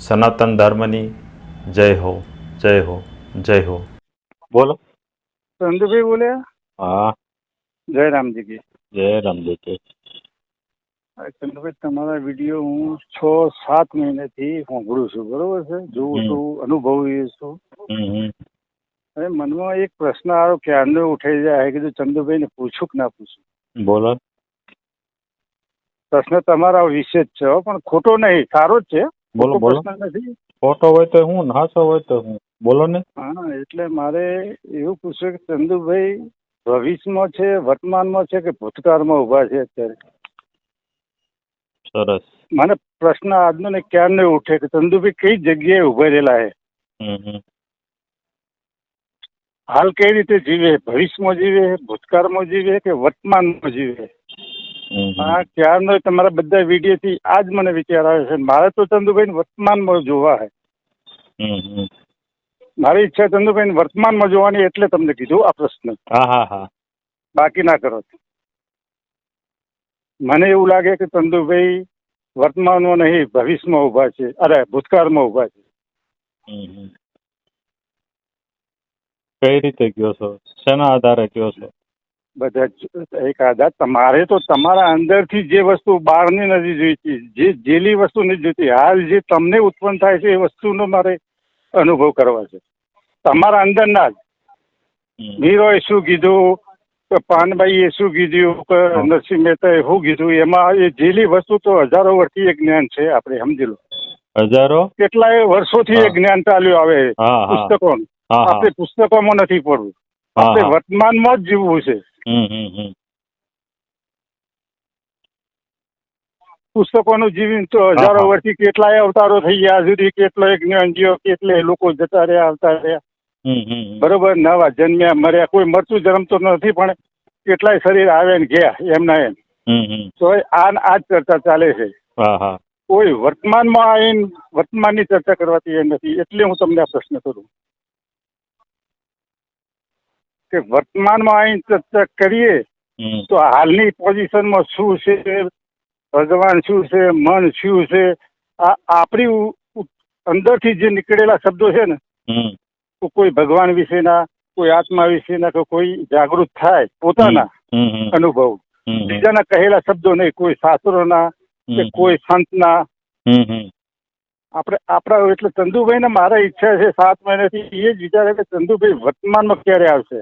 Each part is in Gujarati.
સનાતન ધર્મની જય હો, જય હો, જય હો. બોલો. ચંદુભાઈ બોલ્યા? હા, જય રામજી કી. જય રામજી કી. ચંદુભાઈ, તમારા વિડીયો હું 6-7 મહિનાથી સાંભળું છું, બરોબર છે? જોઉં છું, અનુભવી છું. હવે મનમાં એક પ્રશ્ન આવ્યો, ક્યારનો ઉઠાઈ જાય, કીધું ચંદુભાઈને પૂછું કે ના પૂછું. બોલો. પ્રશ્ન તમારા વિશે જ છે, પણ ખોટો નહીં, સારો જ છે. બોલો, ખોટો બોલો. પ્રશ્ન નથી. ખોટો હોય તો હું, હાચો હોય તો હું. બોલો ને. હા, એટલે મારે એવું પૂછવું કે ચંદુભાઈ ભવિષ્યમાં છે, વર્તમાનમાં છે કે ભૂતકાળમાં ઉભા છે અત્યારે? સરસ. મને પ્રશ્ન આજનો ને ક્યારનો ઉઠે કે ચંદુભાઈ કઈ જગ્યાએ ઉભા રહેલા છે, હાલ કઈ રીતે જીવે, ભવિષ્યમાં જીવે, ભૂતકાળમાં જીવે કે વર્તમાનમાં જીવે? હા, ક્યારનો તમારા બધા વિડીયો થી આજ મને વિચાર આવે છે. મારે તો ચંદુભાઈ વર્તમાનમાં જોવા છે. મારી ઈચ્છા ચંદુભાઈ વર્તમાનમાં જોવાની, એટલે તમને કીધું આ પ્રશ્ન. બાકી ના કરો. મને એવું લાગે કે ચંદુભાઈ વર્તમાનમાં નહીં, ભવિષ્યમાં ઉભા છે, અરે ભૂતકાળમાં ઉભા છે. કઈ રીતે કયો છો? શેના આધારે કયો છો? બધા એક આધાર. તમારે તો તમારા અંદરથી જે વસ્તુ બહારની નથી જોઈતી, જે જેલી વસ્તુ નથી જોઈતી, હાલ જે તમને ઉત્પન્ન થાય છે એ વસ્તુનો મારે અનુભવ કરવા છે. તમારા અંદરના જ. મીરોએ શું કીધું, કે પાનબાઈએ શું કીધું, કે નરસિંહ મહેતાએ શું કીધું, એમાં એ જેલી વસ્તુ તો હજારો વર્ષથી એક જ્ઞાન છે. આપણે સમજી લો, હજારો કેટલાય વર્ષોથી એ જ્ઞાન ચાલ્યું આવે પુસ્તકો. આપણે પુસ્તકોમાં નથી પડવું, આપણે વર્તમાનમાં જ જીવવું છે. પુસ્તકોનું જીવન તો હજારો વર્ષથી કેટલાય અવતારો થઈ ગયા સુધી, કેટલો જ્ઞાન જીવો, કેટલે લોકો જતા રહ્યા, આવતા રહ્યા, બરોબર, નવા જન્મ્યા, મર્યા. કોઈ મરતું જન્મતો નથી, પણ કેટલાય શરીર આવે ને ગયા એમના એમ. તો આ જ ચર્ચા ચાલે છે. કોઈ વર્તમાનમાં આવીને વર્તમાનની ચર્ચા કરવાથી એ નથી. એટલે હું તમને આ પ્રશ્ન કરું કે વર્તમાનમાં આવીને ચર્ચા કરીએ તો હાલની પોઝિશનમાં શું છે, ભગવાન શું છે, મન શું છે, આ આપણી અંદરથી જે નીકળેલા શબ્દો છે ને, તો કોઈ ભગવાન વિશેના, કોઈ આત્મા વિશેના, કે કોઈ જાગૃત થાય પોતાના અનુભવ, બીજાના કહેલા શબ્દો નહીં, કોઈ શાસ્ત્રોના કે કોઈ સંતના. આપણે આપણા એટલે ચંદુભાઈ ને મારા ઈચ્છા છે 7 મહિનાથી એ જ વિચારે કે ચંદુભાઈ વર્તમાનમાં ક્યારે આવશે.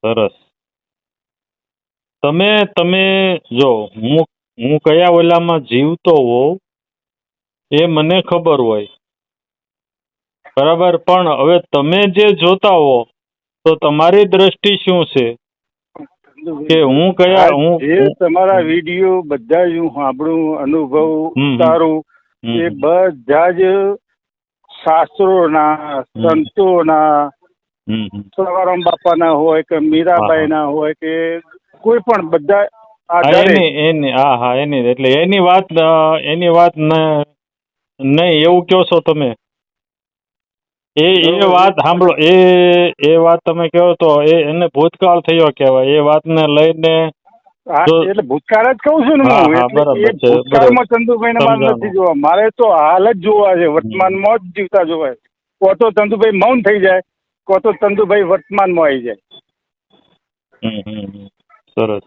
સરસ. તમે જો હું કયા ઓલામાં જીવતો હોઉં એ મને ખબર હોય, બરાબર, પણ હવે તમે જે જોતા હો તો તમારી દ્રષ્ટિ શું છે કે હું જે તમારા વિડીયો બધા જ હું સાંભળું, અનુભવ ઉતારું, એ બધા જ શાસ્ત્રોના, સંતોના, સવારામ બાપાના હોય કે મીરાબાઈના હોય કે કોઈ પણ, બધા એની એટલે એની વાત નહીં એવું કહો છો તમે. એ વાત સાંભળો, એ વાત તમે કહો તો એને ભૂતકાળ થયો કહેવાય. એ વાતને લઈને એટલે ભૂતકાળ જ કહું છું ને હું. ભૂતકાળમાં ચંદુભાઈ ને મારે નથી જોવા, મારે તો હાલ જ જોવા છે, વર્તમાનમાં જ જીવતા જોવાય. કો તો ચંદુભાઈ મૌન થઈ જાય, કો તો ચંદુભાઈ વર્તમાનમાં આવી જાય. સરસ.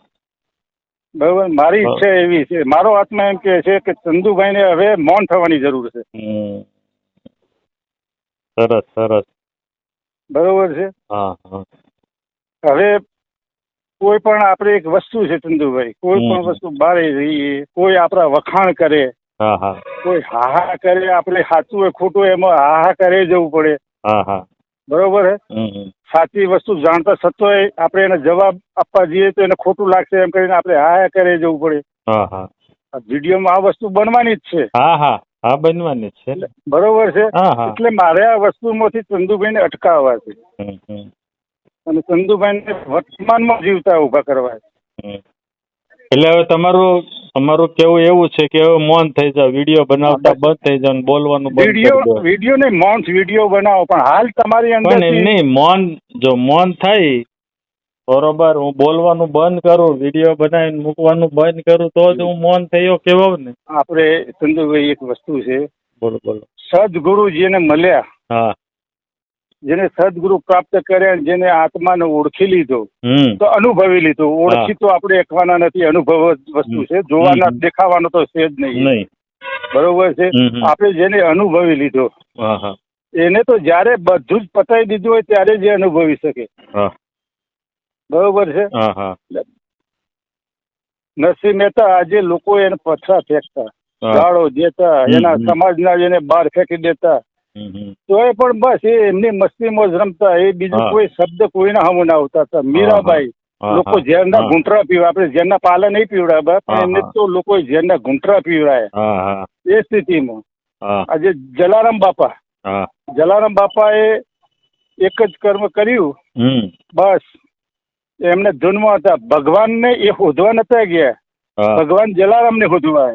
બરોબર. મારી ઈચ્છા એવી છે, મારો આત્મા એમ કે છે કે ચંદુભાઈ ને હવે મૌન થવાની જરૂર છે. સરસ સરસ. બરોબર છે. હવે કોઈ પણ આપણે એક વસ્તુ છે ચંદુભાઈ, કોઈ પણ વસ્તુ બહાર રહીએ, કોઈ આપણા વખાણ કરે, કોઈ હાહા કરે, આપણે સાચું હોય ખોટું એમાં હાહા કરે જવું પડે. બરોબર હે. સાચી વસ્તુ જાણતા છતાંય આપણે એને જવાબ આપવા જઈએ તો એને ખોટું લાગશે એમ કરીને આપણે હાહા કરે જવું પડે. વિડીયોમાં આ વસ્તુ બનવાની જ છે. બનવાની છે. બરોબર છે. એટલે મારે આ વસ્તુમાંથી ચંદુભાઈને અટકાવવા છે અને ચંદુભાઈને વર્તમાનમાં જીવતા ઉભા કરવા છે. એટલે હવે તમારું કેવું એવું છે કે હવે મૌન થઈ જાવ, વિડીયો બનાવતા બંધ થઈ જાવ, બોલવાનું બંધ કરી દો. વિડીયો ને મૌન વિડીયો બનાવો, પણ હાલ તમારી અંદર નહીં, મૌન થાય બરોબર, હું બોલવાનું બંધ કરું, વિડીયો બનાવીને મૂકવાનું બંધ કરું તો જ હું મૌન થયો કહેવાય ને. આપણે ચંદુભાઈ એક વસ્તુ છે, બોલો બોલો. સદગુરુ જેને મળ્યા, હા. જેને સદગુરુ પ્રાપ્ત કર્યા, જેને આત્માને ઓળખી લીધો, તો અનુભવી લીધો. ઓળખી તો આપણે એકવાના નથી, અનુભવ જ વસ્તુ છે, જોવાના દેખાવાનો તો છે જ નહીં. બરોબર છે. આપણે જેને અનુભવી લીધો એને તો જયારે બધું જ પતાવી દીધું હોય ત્યારે જ અનુભવી શકે. બરોબર છે. નરસિંહ મહેતા આજે લોકો એને પથરા ફેંકતા, ગાળો દેતા, એના સમાજના એને બહાર ફેંકી દેતા, તો એ પણ બસ એ એમની મસ્તીમાં જ રમતા. એ બીજું કોઈ શબ્દ કોઈના હમુ ના આવતા હતા. મીરાબાઈ, લોકો ઝેરના ઘૂંટરા પીવા, આપણે ઝેરના પાલા નહીં પીવડાવ્યા, પણ એમને તો લોકો ઝેરના ઘૂંટરા પીવડાયા. એ સ્થિતિમાં આજે જલારામ બાપા એ એક જ કર્મ કર્યું, બસ એમને ધૂનમાં હતા. ભગવાનને એ શોધવા નતા ગયા, ભગવાન જલારામ ને શોધવા.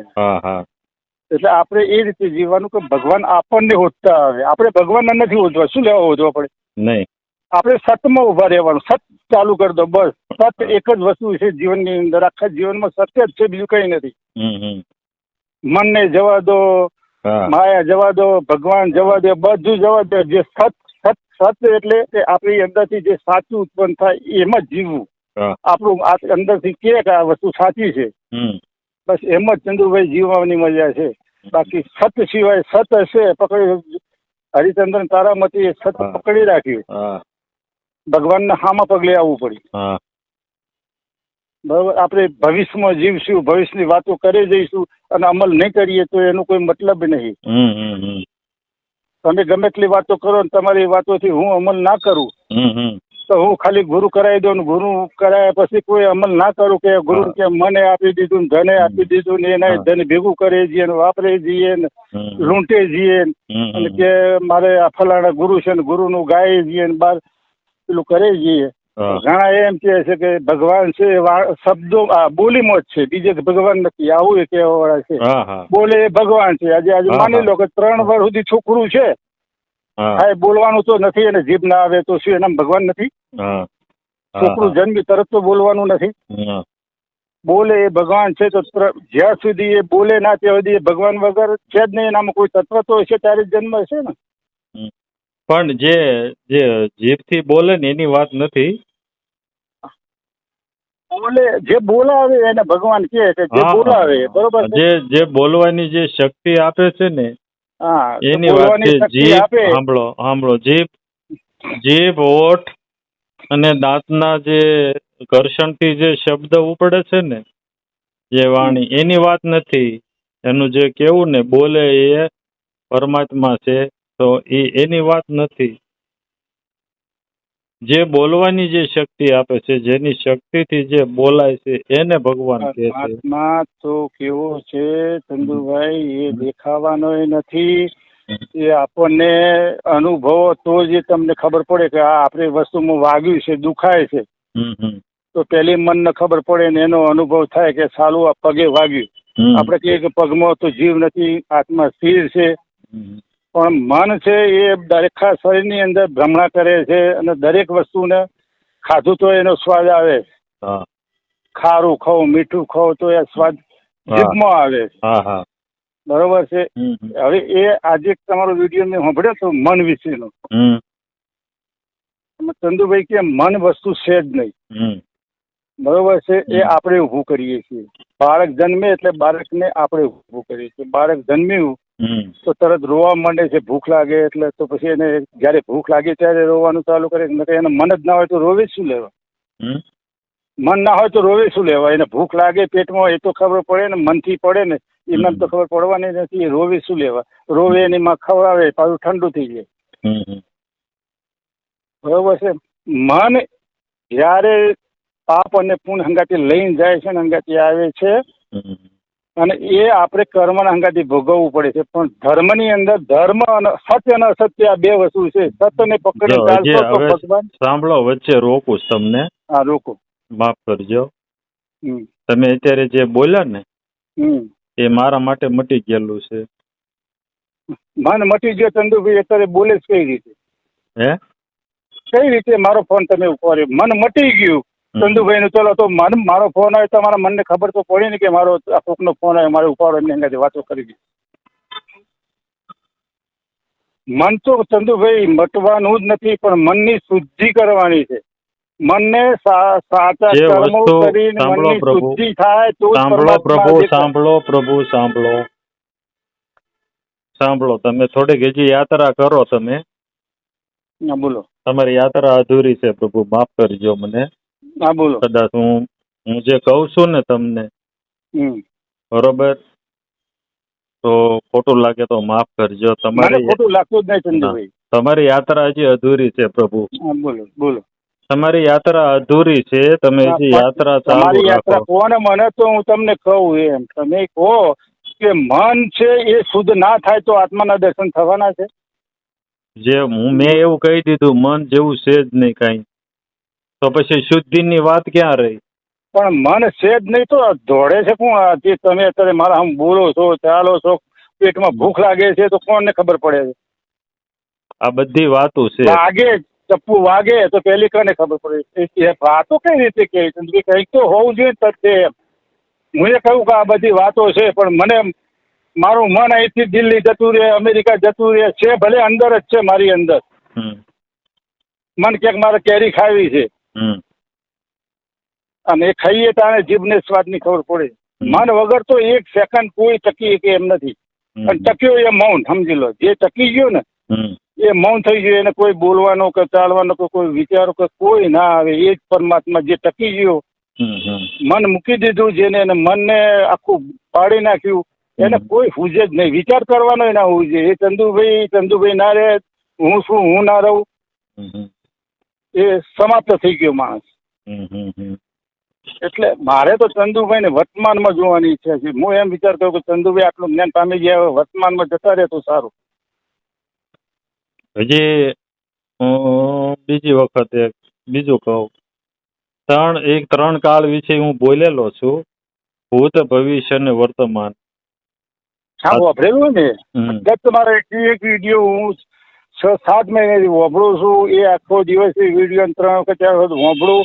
એટલે આપણે એ રીતે જીવવાનું કે ભગવાન આપણને શોધતા આવે. આપણે ભગવાનને નથી શોધવા. શું લેવા શોધવા પડે? નહીં. આપણે સતમાં ઉભા રહેવાનું. સત ચાલુ કરી દો, બસ. સત એક જ વસ્તુ છે જીવનની અંદર, આખા જીવનમાં સત્ય જ છે, બીજું કઈ નથી. મનને જવા દો, માયા જવા દો, ભગવાન જવા દો, બધું જવા દો. જે સત એટલે કે આપણી અંદરથી જે સાચું ઉત્પન્ન થાય એમાં જ જીવવું. આપણું અંદરથી કે આ વસ્તુ સાચી છે, બસ એમ જ ચંદુભાઈ જીવવાની મજા છે. બાકી સત સિવાય, સત હશે પકડી, હરિચંદ્રન તારામતી સત પકડી રાખ્યું, ભગવાનના હામાં પગલે આવવું પડ્યું. બરોબર. આપણે ભવિષ્યમાં જીવશું, ભવિષ્યની વાતો કરી જઈશું અને અમલ નહીં કરીએ તો એનો કોઈ મતલબ નહીં. તમે ગમે એટલી વાતો કરો ને તમારી વાતોથી હું અમલ ના કરું તો હું ખાલી ગુરુ કરાવી દઉં, ગુરુ કરાયા પછી કોઈ અમલ ના કરું કે ગુરુ કે મને આપી દીધું, ધને આપી દીધું ને એના ધન ભેગું કરે જઈએ ને વાપરે જઈએ ને લૂંટે જઈએ અને કે મારે આ ફલાણા ગુરુ છે ને ગુરુનું ગાય જઈએ ને બાર પેલું કરે જઈએ. ઘણા એમ કહે છે કે ભગવાન છે શબ્દો બોલીમાં જ છે, બીજે ભગવાન નથી, આવું એ કહેવા વાળા છે. બોલે એ ભગવાન છે. આજે માની લો કે 3 વર્ષ સુધી છોકરું છે, હા, બોલવાનું તો નથી, એને જીભ ના આવે તો શું એના ભગવાન નથી? છોકરું જન્મી તરત તો બોલવાનું નથી. બોલે એ ભગવાન છે. તો જ્યાં સુધી એ બોલે ના ત્યાં સુધી એ ભગવાન વગર છે જ નહીં. એનામાં કોઈ તત્વ તો હશે ત્યારે જન્મ હશે ને. પણ જે જીભથી બોલે ને એની વાત નથી. બોલે જે બોલાવે એને ભગવાન કહે કે જે બોલાવે, બરોબર. જે બોલવાની જે શક્તિ આપે છે ને એની વાત છે. જીભ સાંભળો, જીભ, હોઠ અને દાંતના જે ઘર્ષણથી જે શબ્દ ઉપડે છે ને, જે વાણી, એની વાત નથી. એનું જે કેવું ને બોલે એ પરમાત્મા છે, તો એની વાત નથી. જે બોલવાની જે શક્તિ આપે છે, જેની શક્તિથી જે બોલાય છે એને ભગવાન કહે છે. આત્મા તો કેવો છે ચંદુભાઈ, એ દેખાવાનો નથી. એ આપણને અનુભવો તો જ તમને ખબર પડે કે આ આપણી વસ્તુમાં વાગ્યું છે, દુખાય છે. તો પેલી મનને ખબર પડે ને એનો અનુભવ થાય કે સાલું આ પગે વાગ્યું. આપણે કહીએ કે પગમાં તો જીવ નથી, આત્મા સ્થિર છે, પણ મન છે એ દરેક શરીરની અંદર ભ્રમણા કરે છે અને દરેક વસ્તુને ખાધું તો એનો સ્વાદ આવે. ખારું ખાવ, મીઠું ખાવ તો એ સ્વાદ જીભમાં આવે. બરોબર છે. હવે એ આજે તમારો વિડીયો મેં સાંભળ્યો તો મન વિશેનો, ચંદુભાઈ કે મન વસ્તુ છે જ નહીં. બરોબર છે. એ આપણે ઊભું કરીએ છીએ. બાળક જન્મે એટલે બાળકને આપણે ઊભું કરીએ છીએ. બાળક જન્મ્યું તો તરત રોવા માંડે છે, ભૂખ લાગે એટલે. તો પછી એને જયારે ભૂખ લાગે ત્યારે રોવાનું ચાલુ કરે. એને મન જ ના હોય તો રોવે શું લેવા? મન ના હોય તો રોવે શું લેવા? એને ભૂખ લાગે પેટમાં એ તો ખબર પડે ને, મનથી પડે ને. એમને તો ખબર પડવાની નથી. રોવે શું લેવા? રોવે એની માં ખવડાવે પાછું ઠંડુ થઈ જાય. બરોબર છે. મન જયારે પાપ અને પુણ્ય હંગાથી લઈને જાય છે ને, હંગાથી આવે છે અને એ આપણે કર્મના હંગાથી ભોગવવું પડે છે. પણ ધર્મની અંદર ધર્મ અને સત્ય અને અસત્ય આ બે વસ્તુ છે. સત્યને પકડી ચાલશો તો ભગવાન. સાંભળો, વચ્ચે રોકું તમને. હા, રોકો. માફ કરજો. તમે અત્યારે જે બોલ્યા ને એ મારા માટે મટી ગયેલું છે. મન મટી ગયો ચંદુભાઈ અત્યારે બોલે જ કઈ રીતે? હે? કઈ રીતે મારો ફોન તમે ઉપાડ્યો? મન મટી ગયું ચંદુભાઈ નું. ચલો તો મારો ફોન આવ્યો, તમારા મનને ખબર તો પડી ને કે મારો આ કોકનો ફોન આવ્યો, મારે ઉપાડો, એમની અંગાથી વાતો કરી દીધી. મન તો ચંદુભાઈ મટવાનું જ નથી, પણ મનની શુદ્ધિ કરવાની છે. મનને સાચા કર્મો કરીને મનની શુદ્ધિ થાય તો સાંભળો તમે થોડીક હજી યાત્રા કરો. તમે બોલો. તમારી યાત્રા અધૂરી છે પ્રભુ, માફ કરજો મને. હા બોલો. કદાચ હું જે કહું છું ને તમને બરોબર તો ખોટું લાગે તો માફ કરજો. ખોટું લાગતું જ નહીં ચંદુભાઈ. તમારી યાત્રા હજી અધૂરી છે પ્રભુ. બોલો બોલો. તમારી યાત્રા અધૂરી છે, તમે હજી યાત્રા ચાલુ રાખો. કોને મને તો હું તમને કહું એમ, તમે કહો કે મન છે એ શુદ્ધ ના થાય તો આત્માના દર્શન થવાના છે. મેં એવું કહી દીધું, મન જેવું છે જ નહીં કઈ, તો પછી શુદ્ધિની વાત ક્યાં રહી? પણ મન છે જ નહીં તો દોડે છે કોણ? જે તમે અત્યારે મારા આમ બોલો છો, ચાલો છો, પેટમાં ભૂખ લાગે છે તો કોણને ખબર પડે છે? આ બધી વાતો છે. વાગે ચપ્પુ વાગે તો પેલી કને ખબર પડે? વાતો કઈ રીતે કે કંઈક તો હોવું જોઈએ તથ્ય એમ. હું એ કહ્યું કે આ બધી વાતો છે, પણ મને મારું મન અહીંથી દિલ્હી જતું રહે, અમેરિકા જતું રહે છે, ભલે અંદર જ છે મારી અંદર. મન ક્યાંક મારે કેરી ખાવી છે અને એ ખાઈએ તાણે જીભને સ્વાદની ખબર પડે. મન વગર તો એક સેકન્ડ કોઈ ટકી કે એમ નથી. અને ટક્યો એ મૌન, સમજી લો. જે ટકી ગયો ને એ મૌન થઈ ગયો, એને કોઈ બોલવાનો કે ચાલવાનો કે કોઈ વિચારો કે કોઈ ના આવે. એ જ પરમાત્મા જે ટકી ગયો, મન મૂકી દીધું જેને, એને મનને આખું પાડી નાખ્યું, એને કોઈ હુજે જ નહીં. વિચાર કરવાનો ના હોવું જોઈએ. એ ચંદુભાઈ ના રહે, હું છું, હું ના રહું, એ સમાપ્ત થઈ ગયો માણસ. એટલે મારે તો ચંદુભાઈ ને વર્તમાનમાં જોવાની ઈચ્છા છે. હું એમ વિચાર કરું કે ચંદુભાઈ આટલું જ્ઞાન પામી ગયા, વર્તમાનમાં જતા રહે તો સારું. હજી બીજી વખત બીજું કહું, ત્રણ કાળ વિશે હું બોલેલો છું, ભૂત, ભવિષ્ય ને વર્તમાન. હા, વાપરેલું ને. તમારે એક વિડીયો હું 6-7 મહિનાથી વાપરું છું. એ આખો દિવસ વિડીયો 3 વખત 4 વખત વાપરું.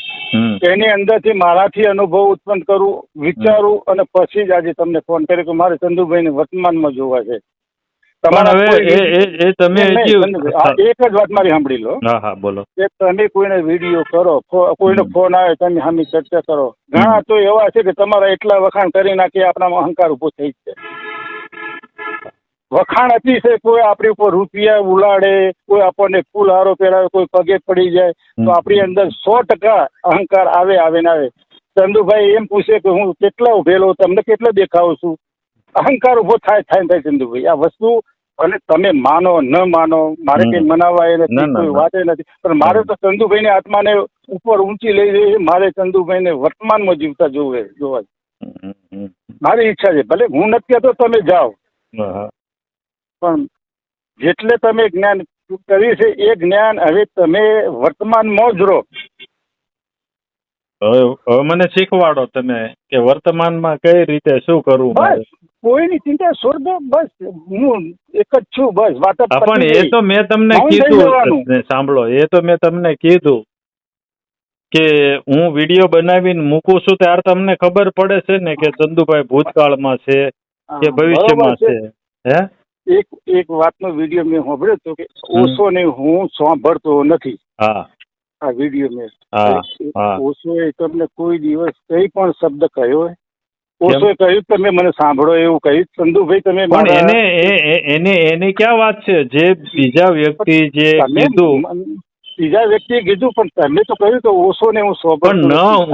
એની અંદરથી મારાથી અનુભવ ઉત્પન્ન કરું, વિચારું, અને પછી જ આજે તમને ફોન કર્યો કે મારે ચંદુભાઈને વર્તમાનમાં જોવા છે. એક જ વાત મારી સાંભળી લો. બોલો. કે તમે કોઈને વિડીયો કરો, કોઈનો ફોન આવે, તમે સામે ચર્ચા કરો. ઘણા તો એવા છે કે તમારા એટલા વખાણ કરી નાખે આપણામાં અહંકાર ઉભો થઈ છે. વખાણ અતિશય, કોઈ આપણી ઉપર રૂપિયા ઉલાડે, કોઈ આપણને ફૂલ હારો પહેરાવે, કોઈ પગે પડી જાય તો આપણી અંદર 100% અહંકાર આવે ને આવે. ચંદુભાઈ એમ પૂછે કે હું કેટલા ઉભેલો, તમને કેટલો દેખાવું છું? અહંકાર ઉભો થાય ચંદુભાઈ. આ વસ્તુ અને તમે માનો ન માનો, મારે કઈ મનાવાય નથી, કોઈ વાત નથી, પણ મારે તો ચંદુભાઈને આત્માને ઉપર ઊંચી લઈ જઈ. મારે ચંદુભાઈને વર્તમાનમાં જીવતા જોવા મારી ઈચ્છા છે. ભલે હું નથી કહેતો તમે જાઓ, પણ જેટલે તમે જ્ઞાન કર્યું છે એ જ્ઞાન હવે તમે વર્તમાનમાં જ રહો. હવે મને શીખવાડો તમે કે વર્તમાનમાં કઈ રીતે શું કરવું. બસ કોઈની ચિંતા છોડ દો. બસ હું એક જ છું. બસ વાત. પણ એ તો મેં તમને કીધું, સાંભળો, એ તો મેં તમને કીધું કે હું વિડીયો બનાવીને મૂકું છું ત્યારે તમને ખબર પડે છે ને કે ચંદુભાઈ ભૂતકાળમાં છે કે ભવિષ્યમાં છે. હે, એક વાતનો વિડીયો મેં સાંભળ્યો હતો કે ઓશોને હું સાંભળતો નથી. હા, આ વિડીયો મેં ઓશોએ તમને કોઈ દિવસ કઈ પણ શબ્દ કહ્યો? ઓશોએ કહ્યું તમે મને સાંભળો એવું કહ્યું? ચંદુભાઈ તમે પણ એની ક્યાં વાત છે? જે બીજા વ્યક્તિ જે કીધું, બીજા વ્યક્તિએ કીધું, પણ તમે તો કહ્યું કે ઓશોને હું સાંભળતો.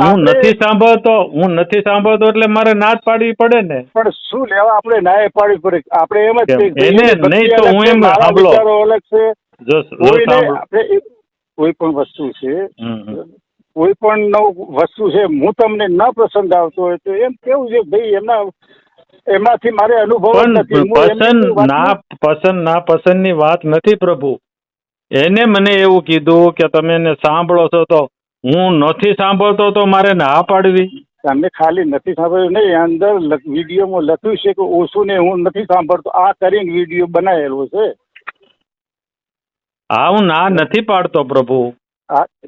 હું નથી સાંભળતો એટલે મારે ના જ પાડવી પડે ને. પણ શું લેવા આપણે ના પાડવી પડે? આપણે એમ જ એને નહીં તો હું એમ સાંભળો અલગ છે. કોઈ પણ વસ્તુ છે, કોઈ પણ નવું વસ્તુ છે, હું તમને ન પસંદ આવતો હોય તો એમ કેવું છે ભાઈ, એમનાથી મારે અનુભવ નથી. પસંદ ના પસંદ ની વાત નથી પ્રભુ. એને મને એવું કીધું કે તમે એને સાંભળો છો, તો હું નથી સાંભળતો તો મારે ના પાડવી? તમે ખાલી નથી સાંભળ્યું નહીં, અંદર વિડીયોમાં લખ્યું છે કે ઓછું ને હું નથી સાંભળતો, આ કરીને વિડીયો બનાવેલો છે. હા, હું ના નથી પાડતો પ્રભુ.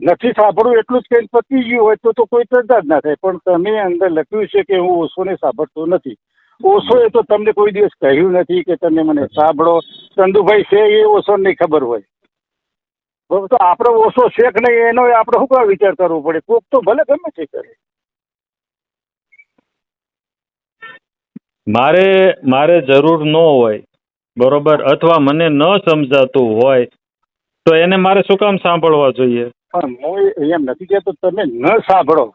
નથી સાંભળવું એટલું જ કઈ પતી ગયું હોય તો કોઈ ચર્ચા જ ના થાય. પણ તમે અંદર લખ્યું છે કે હું ઓશોને સાંભળતો નથી. ઓશોએ તો તમને કોઈ દિવસ કહ્યું નથી કે તમે મને સાંભળો. ચંદુભાઈ છે એ ઓશોને નહીં ખબર હોય. બરાબર, તો આપણે ઓશો છે કે નહીં એનો આપણે શું કરવા વિચાર કરવો પડે? કોક તો ભલે ગમે તે કરે. મારે જરૂર ન હોય, બરોબર, અથવા મને ન સમજાતું હોય તો એને મારે શું કામ સાંભળવા જોઈએ? પણ હું એમ નથી કહેતો તમે ન સાંભળો.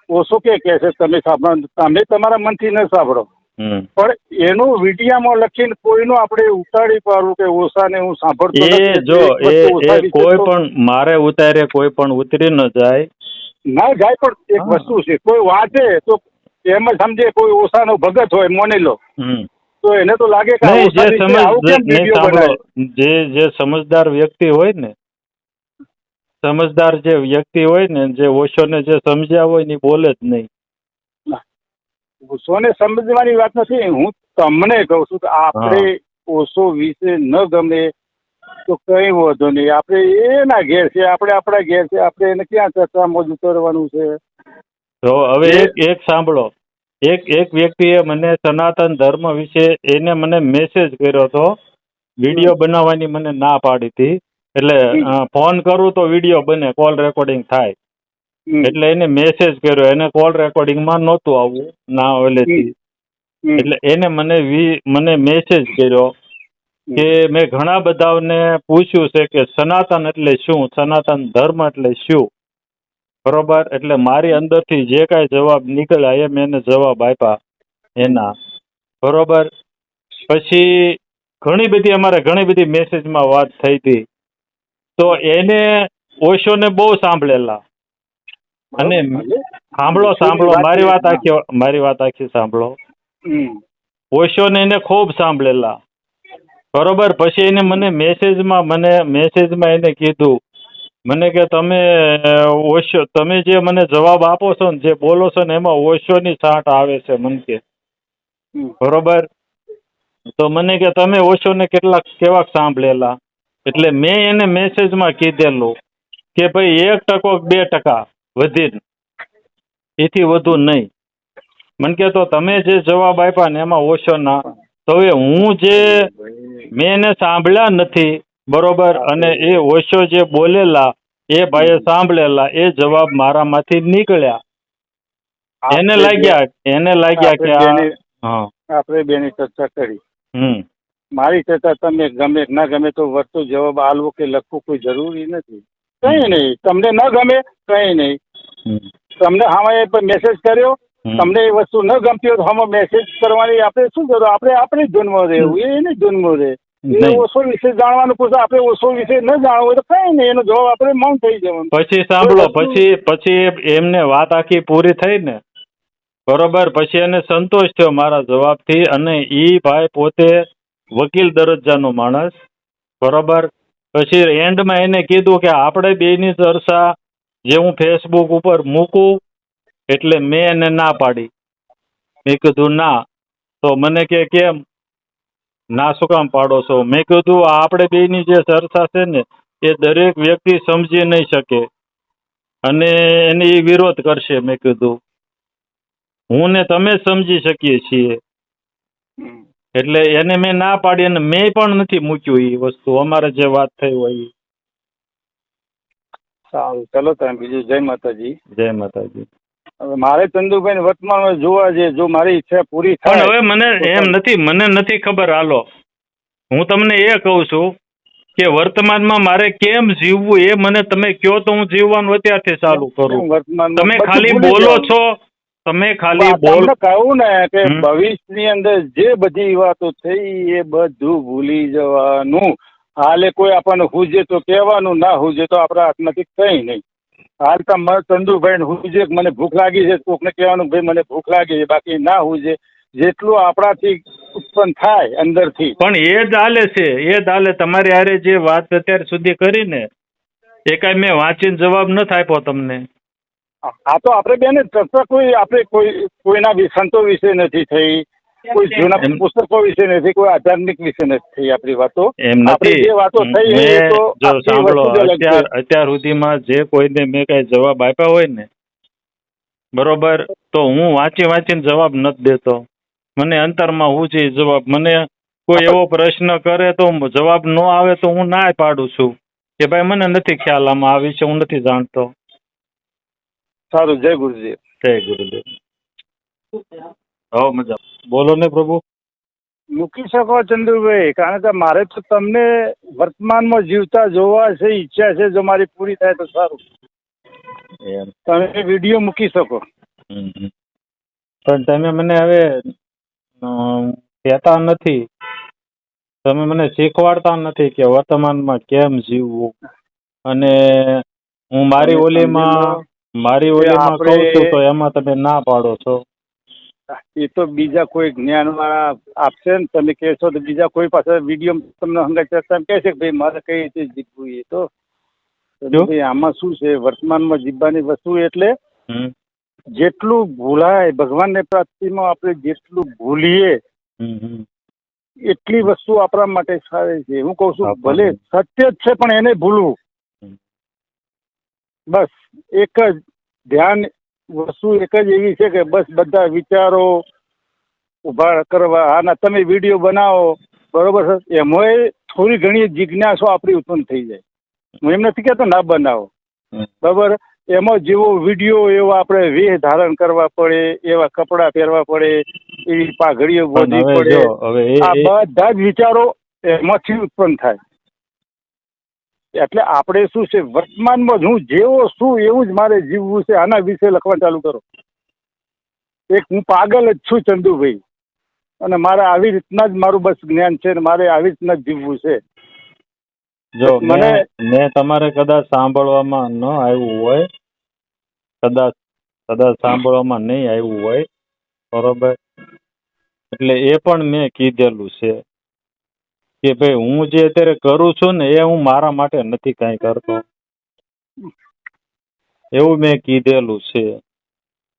ઓશો કે છે તમે સાંભળો, તમે તમારા મનથી ન સાંભળો. પણ એનું વિડીયામાં લખીને કોઈનું આપણે ઉતારી પાડવું કે ઓશાને હું સાંભળતો નથી, જો એ કોઈ પણ મારે ઉતારે કોઈ પણ ઉતરી ન જાય ના જાય. પણ એક વસ્તુ છે, કોઈ વાંચે તો એમ જ સમજે કોઈ ઓશાનો ભગત હોય માની લો, તો એને તો લાગે કે જે સમજદાર વ્યક્તિ હોય ને, સમજદાર જે વ્યક્તિ હોય ને, જે ઓશોને જે સમજ્યા હોય ને બોલે જ નહીં. ઓશોને સમજવાની વાત નથી, હું તમને કહું છું કે આપણે ઓશો વિશે ન ગમે તો કઈ વાંધો નહીં, આપણે એના ઘેર છે, આપણે આપણા ઘેર છે, આપણે એને ક્યાં ચર્ચામાં ઉતરવાનું છે? તો હવે એક સાંભળો, એક વ્યક્તિએ મને સનાતન ધર્મ વિશે એને મને મેસેજ કર્યો હતો, વિડીયો બનાવવાની મને ના પાડી હતી. એટલે ફોન કરું તો વિડીયો બને, કોલ રેકોર્ડિંગ થાય. એટલે એને મેસેજ કર્યો, એને કોલ રેકોર્ડિંગમાં નહોતું આવવું ના ઓલેથી. એટલે એને મને મેસેજ કર્યો કે મેં ઘણા બધાને પૂછ્યું છે કે સનાતન એટલે શું, સનાતન ધર્મ એટલે શું, બરોબર. એટલે મારી અંદરથી જે કાંઈ જવાબ નીકળ્યા એ મેં એને જવાબ આપ્યા એના, બરોબર. પછી ઘણી બધી મેસેજમાં વાત થઈ હતી. તો એને ઓશોને બહુ સાંભળેલા. અને સાંભળો મારી વાત આખી સાંભળો. ઓશોને એને ખૂબ સાંભળેલા, બરોબર. પછી એને મને મેસેજમાં એને કીધું મને કે તમે જે મને જવાબ આપો છો ને, જે બોલો છો ને, એમાં ઓશોની સાંટ આવે છે મન કે, બરોબર. તો મને કે તમે ઓશોને કેવાક સાંભળેલા? એટલે મેં એને મેસેજમાં કીધેલું કે ભાઈ 1% 2% વધીને, એથી વધુ નહીં. મને કે તો તમે જે જવાબ આપ્યા ને એમાં ઓશોના, તો હવે હું જે મેં એને સાંભળ્યા નથી, બરોબર. અને એ ઓશો જે બોલેલા એ ભાઈએ સાંભળેલા, એ જવાબ મારામાંથી નીકળ્યા. એને લાગ્યા કે આપણે બેની ચર્ચા કરી. મારી ચર્ચા તમે ગમે ના ગમે તો વસ્તુ જવાબ આલવો કે લખવું કોઈ જરૂરી નથી. કઈ નહીં, તમને ન ગમે કઈ નહીં. તમને હામાં મેસેજ કર્યો, તમને એ વસ્તુ ન ગમતી હોય તો હામાં મેસેજ કરવાની આપણે શું જરૂર? આપણે આપણી જ ધૂનમાં રહેવું, એની ધૂનમાં રહે. એ ઓશો વિશે જાણવાનું પૂછે, આપણે ઓશો વિશે ન જાણવું હોય તો કઈ નહીં, એનો જવાબ આપણે મૌન થઈ જવાનું. પછી સાંભળો, પછી એમને વાત આખી પૂરી થઈ ને, બરોબર. પછી એને સંતોષ થયો મારા જવાબથી. અને ઈ ભાઈ પોતે વકીલ દરજ્જાનો માણસ, બરોબર. પછી એન્ડમાં એને કીધું કે આપણે બેની ચર્ચા જે હું ફેસબુક ઉપર મૂકું, એટલે મેં એને ના પાડી. મેં કીધું ના. તો મને કે કેમ ના, શું કામ પાડો છો? મેં કીધું આપણે બેની જે ચર્ચા છે ને એ દરેક વ્યક્તિ સમજી નહીં શકે અને એને એ વિરોધ કરશે. મેં કીધું હું ને તમે સમજી શકીએ છીએ. એટલે એને મેં ના પાડી અને મેં પણ નથી મૂક્યું એ વસ્તુ, અમારે જે વાત થઈ હોય. સારું, ચલો તમે બીજું. જય માતાજી. જય માતાજી. હવે મારે ચંદુભાઈ વર્તમાનમાં જોવા છે, જો મારી ઈચ્છા પૂરી થાય. પણ હવે મને નથી ખબર. હાલો, હું તમને એ કહું છું કે વર્તમાનમાં મારે કેમ જીવવું એ મને તમે કહો તો હું જીવવાનું અત્યારથી ચાલુ કરું. તમે ખાલી બોલો છો, તમે ખાલી બોલો. કહું ને કે ભવિષ્યની અંદર જે બધી વાતો થઈ એ બધું ભૂલી જવાનું. હાલે કોઈ આપણને હુજે તો કહેવાનું, ના હુજે તો આપણા હાથમાંથી કઈ નહીં. હાલ તો ચંદુભાઈ હુજે મને ભૂખ લાગી છે, કોકને કહેવાનું ભાઈ મને ભૂખ લાગી છે, બાકી ના હુજે. જેટલું આપણાથી ઉત્પન્ન થાય અંદરથી પણ એ જ હાલે છે, એ જ હાલે. તમારી હારે જે વાત અત્યાર સુધી કરી ને એ કાંઈ મેં વાંચીને જવાબ નથી આપ્યો તમને. આ તો આપણે બેને ચર્ચા આપણે કોઈના સંતો વિશે નથી થઈ, કોઈ જૂના પુસ્તકો વિશે નથી, કોઈ આધ્યાત્મિક વિશે નથી આપણી વાતો. એમ આપણી નથી. જે વાતો થઈ એ મેં તો જો આખી સાંભળો, વસ્તુ જ અલગ છે. અત્યાર સુધીમાં જે કોઈને મેં કઈ જવાબ આપ્યા હોય ને, બરોબર, તો હું વાંચીને જવાબ નથી દેતો. મને અંતરમાં હું છે જવાબ, મને કોઈ એવો પ્રશ્ન કરે તો જવાબ ન આવે તો હું ના પાડું છું કે ભાઈ મને નથી ખ્યાલ, આમાં આ વિશે હું નથી જાણતો. સારું, જય ગુરુદેવ. જય ગુરુદેવ. હો મજા. બોલો ને પ્રભુ. મૂકી શકો ચંદુભાઈ, કારણ કે મારે તો તમને વર્તમાનમાં જીવતા જોવા છે, ઈચ્છા છે. જો મારી પૂરી થાય તો સારું. તમે વિડીયો મૂકી શકો. પણ તમે મને હવે કહેતા નથી, તમે મને શીખવાડતા નથી કે વર્તમાનમાં કેમ જીવવું. અને હું મારી ઓલીમાં કહું છું તો એમાં તમે ના પાડો છો. એ તો બીજા કોઈ જ્ઞાન વાળા આપશે ને, તમે કહેશો તો બીજા કોઈ પાસે વિડીયો તમને હંગા ચર્ચા કહે છે કે ભાઈ મારે કઈ રીતે જીતવું. એ તો ભાઈ આમાં શું છે, વર્તમાનમાં જીવવાની વસ્તુ એટલે જેટલું ભૂલાય ભગવાનને પ્રાપ્તિમાં આપણે જેટલું ભૂલીએ એટલી વસ્તુ આપણા માટે સારી છે. હું કઉ છું ભલે સત્ય જ છે પણ એને ભૂલવું. બસ એક જ ધ્યાન વસ્તુ એક જ એવી છે કે બસ બધા વિચારો ઉભા કરવા. આના તમે વિડીયો બનાવો બરોબર છે, એમાં થોડી ઘણી જિજ્ઞાસો આપણી ઉત્પન્ન થઈ જાય. હું એમ નથી કહેતો ના બનાવો, બરાબર. એમાં જેવો વિડીયો એવો આપણે વેહ ધારણ કરવા પડે, એવા કપડાં પહેરવા પડે, એવી પાઘડીઓ બોધવી પડે. આ બધા જ વિચારો એમાંથી ઉત્પન્ન થાય. એટલે આપણે શું છે, વર્તમાનમાં હું જેવો છું એવું જ મારે જીવવું છે. આના વિશે લખવાનું ચાલુ કરો. એક હું પાગલ જ છું ચંદુભાઈ, અને મારે આવી રીતના જ મારું બસ જ્ઞાન છે ને મારે આવી રીતના જ જીવવું છે. જો મેં તમારે કદાચ સાંભળવામાં ન આવ્યું હોય, કદાચ સાંભળવામાં નહીં આવ્યું હોય, બરોબર, એટલે એ પણ મેં કીધેલું છે કે ભાઈ હું જે અત્યારે કરું છું ને એ હું મારા માટે નથી કાંઈ કરતો, એવું મેં કીધેલું છે.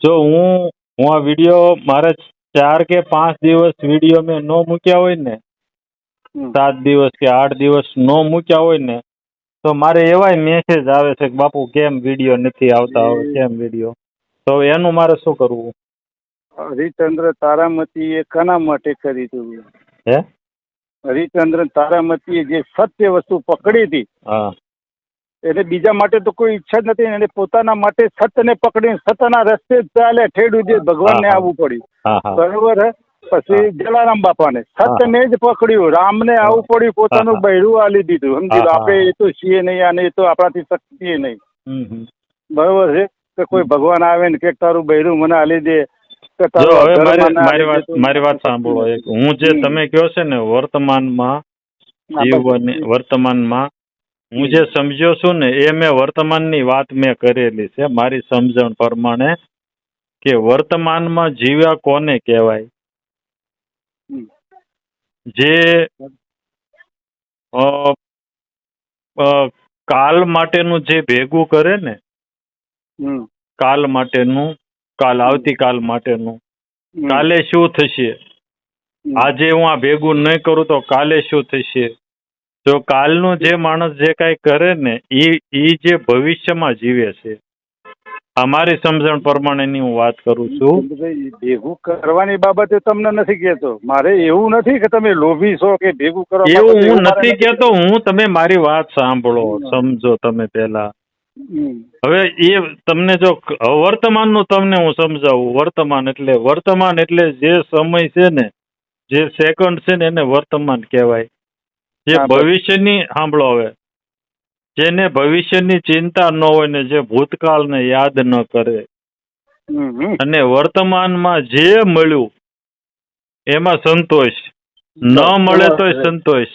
જો હું આ વિડીયો મારે 4 કે 5 દિવસ વિડીયો મેં ન મૂક્યા હોય ને, 7 દિવસ કે 8 દિવસ ન મૂક્યા હોય ને, તો મારે એવાય મેસેજ આવે છે કે બાપુ કેમ વિડીયો નથી આવતા, કેમ વિડીયો. તો એનું મારે શું કરવું? હરિચંદ્ર તારામતી એ કોના માટે કરી હતું? હે, હરિચંદ્ર તારામતીએ જે સત્ય વસ્તુ પકડી હતી, એને બીજા માટે તો કોઈ ઈચ્છા જ નથી. એને પોતાના માટે સત્યને પકડીને સત્યના રસ્તે જ ચાલે, ઠેડું જે ભગવાનને આવવું પડ્યું, બરોબર હે. પછી જલારામ બાપાને સત્યને જ પકડ્યું, રામને આવવું પડ્યું, પોતાનું બૈરું આલી દીધું. સમજી લો, આપણે એ તો છીએ નહીં, અને એ તો આપણાથી શક્તિ નહીં, બરોબર છે. કે કોઈ ભગવાન આવે ને કે તારું બૈરું મને આલી દે. મારી વાત સાંભળો. હું જે તમે કહો છો ને વર્તમાનમાં જીવવાની, વર્તમાનમાં હું જે સમજ્યો છું ને એ મેં વર્તમાનની વાત મેં કરેલી છે મારી સમજણ પ્રમાણે, કે વર્તમાનમાં જીવ્યા કોને કહેવાય? જે કાલ માટેનું જે ભેગું કરે ને, કાલ માટેનું, આવતીકાલ માટેનું, કાલે શું થશે, આજે હું આ ભેગું નહીં કરું તો કાલે શું થશે. જો કાલનું જે માણસ જે કાંઈ કરે ને એ જે ભવિષ્યમાં જીવે છે. અમારી સમજણ પ્રમાણેની હું વાત કરું છું. ભેગું કરવાની બાબતે તમને નથી કહેતો, મારે એવું નથી કે તમે લોભી છો કે ભેગું કરો, એવું હું નથી કહેતો. હું તમે મારી વાત સાંભળો, સમજો તમે પહેલા. હવે એ તમને જો વર્તમાનનું તમને હું સમજાવું. વર્તમાન એટલે જે સમય છે ને, જે સેકન્ડ છે ને એને વર્તમાન કહેવાય. જે ભવિષ્યની, સાંભળો હવે, જેને ભવિષ્યની ચિંતા ન હોય ને જે ભૂતકાળને યાદ ન કરે, અને વર્તમાનમાં જે મળ્યું એમાં સંતોષ, ન મળે તોય સંતોષ.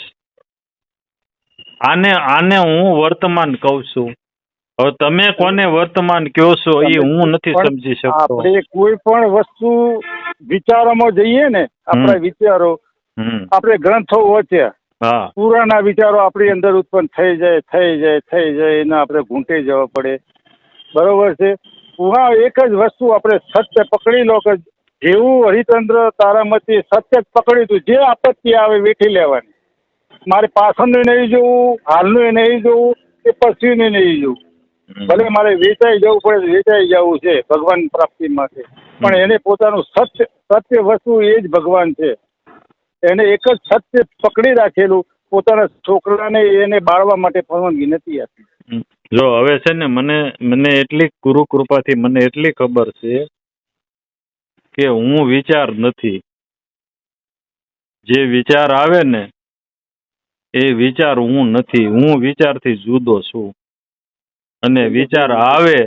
આને હું વર્તમાન કહું છું. હવે તમે કોને વર્તમાન કહો છો એ હું નથી સમજી શકતો. આપણે કોઈ પણ વસ્તુ વિચારોમાં જઈએ ને, આપણા વિચારો, આપણે ગ્રંથો વાંચ્યા, પુરાના વિચારો આપણી અંદર ઉત્પન્ન થઈ જાય એને આપણે ઘૂંટી જવા પડે, બરોબર છે. એક જ વસ્તુ આપણે સત્ય પકડી લો કે જેવું હરિચંદ્ર તારામતી સત્ય જ પકડ્યું હતું, જે આપત્તિ આવે વેઠી લેવાની. મારે પાછળનું નહીં જોવું, હાલનું નહીં જોવું, કે પછીનું નહીં જોવું. ભલે મારે વેચાઈ જવું પડે, વેચાઈ જવું છે ભગવાન પ્રાપ્તિ માટે, પણ એને પોતાનું સત્ય વસ્તુ એ જ ભગવાન છે. એને એક જ સત્ય પકડી રાખેલું, પોતાના છોકરાને એને બાળવા માટે પરવાનગી નથી આપી. જો હવે છે ને મને એટલી ગુરુ કૃપાથી મને એટલી ખબર છે કે હું વિચાર નથી. જે વિચાર આવે ને એ વિચાર હું નથી. હું વિચારથી જુદો છું. અને વિચાર આવે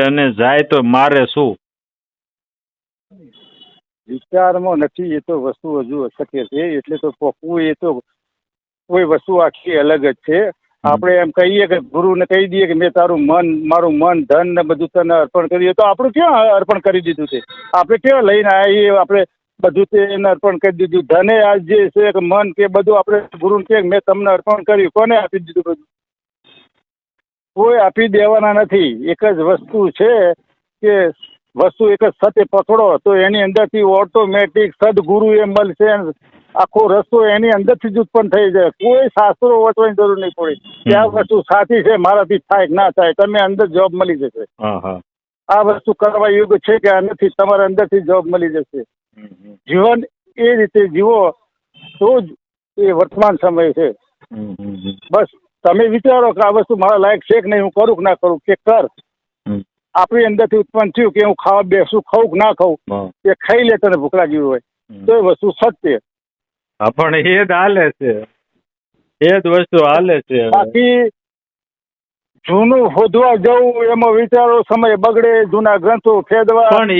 અને જાય તો મારે શું? વિચારમાં નથી, એ તો વસ્તુ હજુ અશક્ય છે. એટલે તો પોકવું એ તો કોઈ વસ્તુ આખી અલગ જ છે. આપણે એમ કહીએ કે ગુરુને કહી દઈએ કે મેં મારું મન ધન ને બધું તને અર્પણ કરીએ, તો આપણું ક્યાં અર્પણ કરી દીધું છે? આપણે કેવા લઈને આવીએ, આપણે બધું તેને અર્પણ કરી દીધું. ધને આ જે છે કે મન કે બધું આપણે ગુરુને કહે મેં તમને અર્પણ કર્યું, કોને આપી દીધું? બધું કોઈ આપી દેવાના નથી. એક જ વસ્તુ છે કે વસ્તુ એક જ સત્ય પકડો તો એની અંદરથી ઓટોમેટિક સદગુરુ એ મળશે. આખો રસ્તો એની અંદરથી જ ઉત્પન્ન થઈ જાય. કોઈ શાસ્ત્રો વાંચવાની જરૂર નહીં પડે કે આ વસ્તુ સાચી છે, મારાથી થાય કે ના થાય. તમે અંદર જવાબ મળી જશે. આ વસ્તુ કરવા યોગ્ય છે કે આ નથી, તમારા અંદરથી જવાબ મળી જશે. જીવન એ રીતે જીવો તો જ એ વર્તમાન સમય છે. બસ તમે વિચારો કે આ વસ્તુ મારા લાયક છે કે નહીં, હું કરું કે ના કરું, કે કર. આપણી અંદરથી ઉત્પન્ન થયું કે હું ખાવા બેસું, ખાવું કે ના ખાવું, એ ખાઈ લે તને ભૂખ લાગી હોય તો એ વસ્તુ સત્ય. પણ એ જ હાલે છે, એ જ વસ્તુ હાલે છે. બાકી જૂનું શોધવા જવું એમાં વિચારો સમય બગડે, જૂના ગ્રંથો ખેદવા, પણ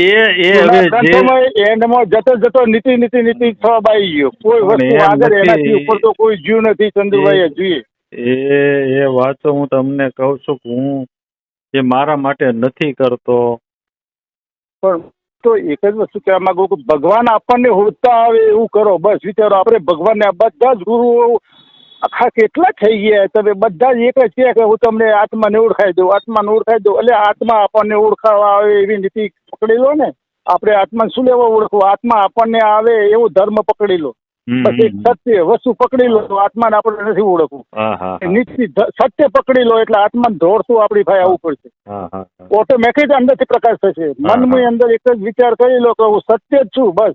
એમાં જતો નીતિ થવા આવી ગયો. કોઈ વસ્તુ આગળ એનાથી ઉપર તો કોઈ જીવ નથી. ચંદ્રભાઈ જોઈએ એ વાત તો હું તમને કહું છું કે હું એ મારા માટે નથી કરતો. પણ તો એક જ વસ્તુ કહેવા માંગુ કે ભગવાન આપણને હોદતા આવે એવું કરો. બસ વિચારો, આપણે ભગવાનને બધા જ ગુરુઓ આખા કેટલા થઈ ગયા, તમે બધા જ એક જ છે કે હું તમને આત્માને ઓળખાઈ દઉં, આત્માને ઓળખાઈ દઉં. એટલે આત્મા આપણને ઓળખાવા આવે એવી નીતિ પકડી લો ને. આપણે આત્માને શું લેવા ઓળખવું? આત્મા આપણને આવે એવો ધર્મ પકડી લો. પછી સત્ય વસ્તુ પકડી લો તો આત્માને આપણે નથી ઓળખવું. નીતિ સત્ય પકડી લો એટલે આત્માને દોડતું આપણી ભાઈ આવવું પડશે. ઓટોમેટિક અંદરથી પ્રકાશ થશે. મનની અંદર એક જ વિચાર કરી લો કે હું સત્ય જ છું. બસ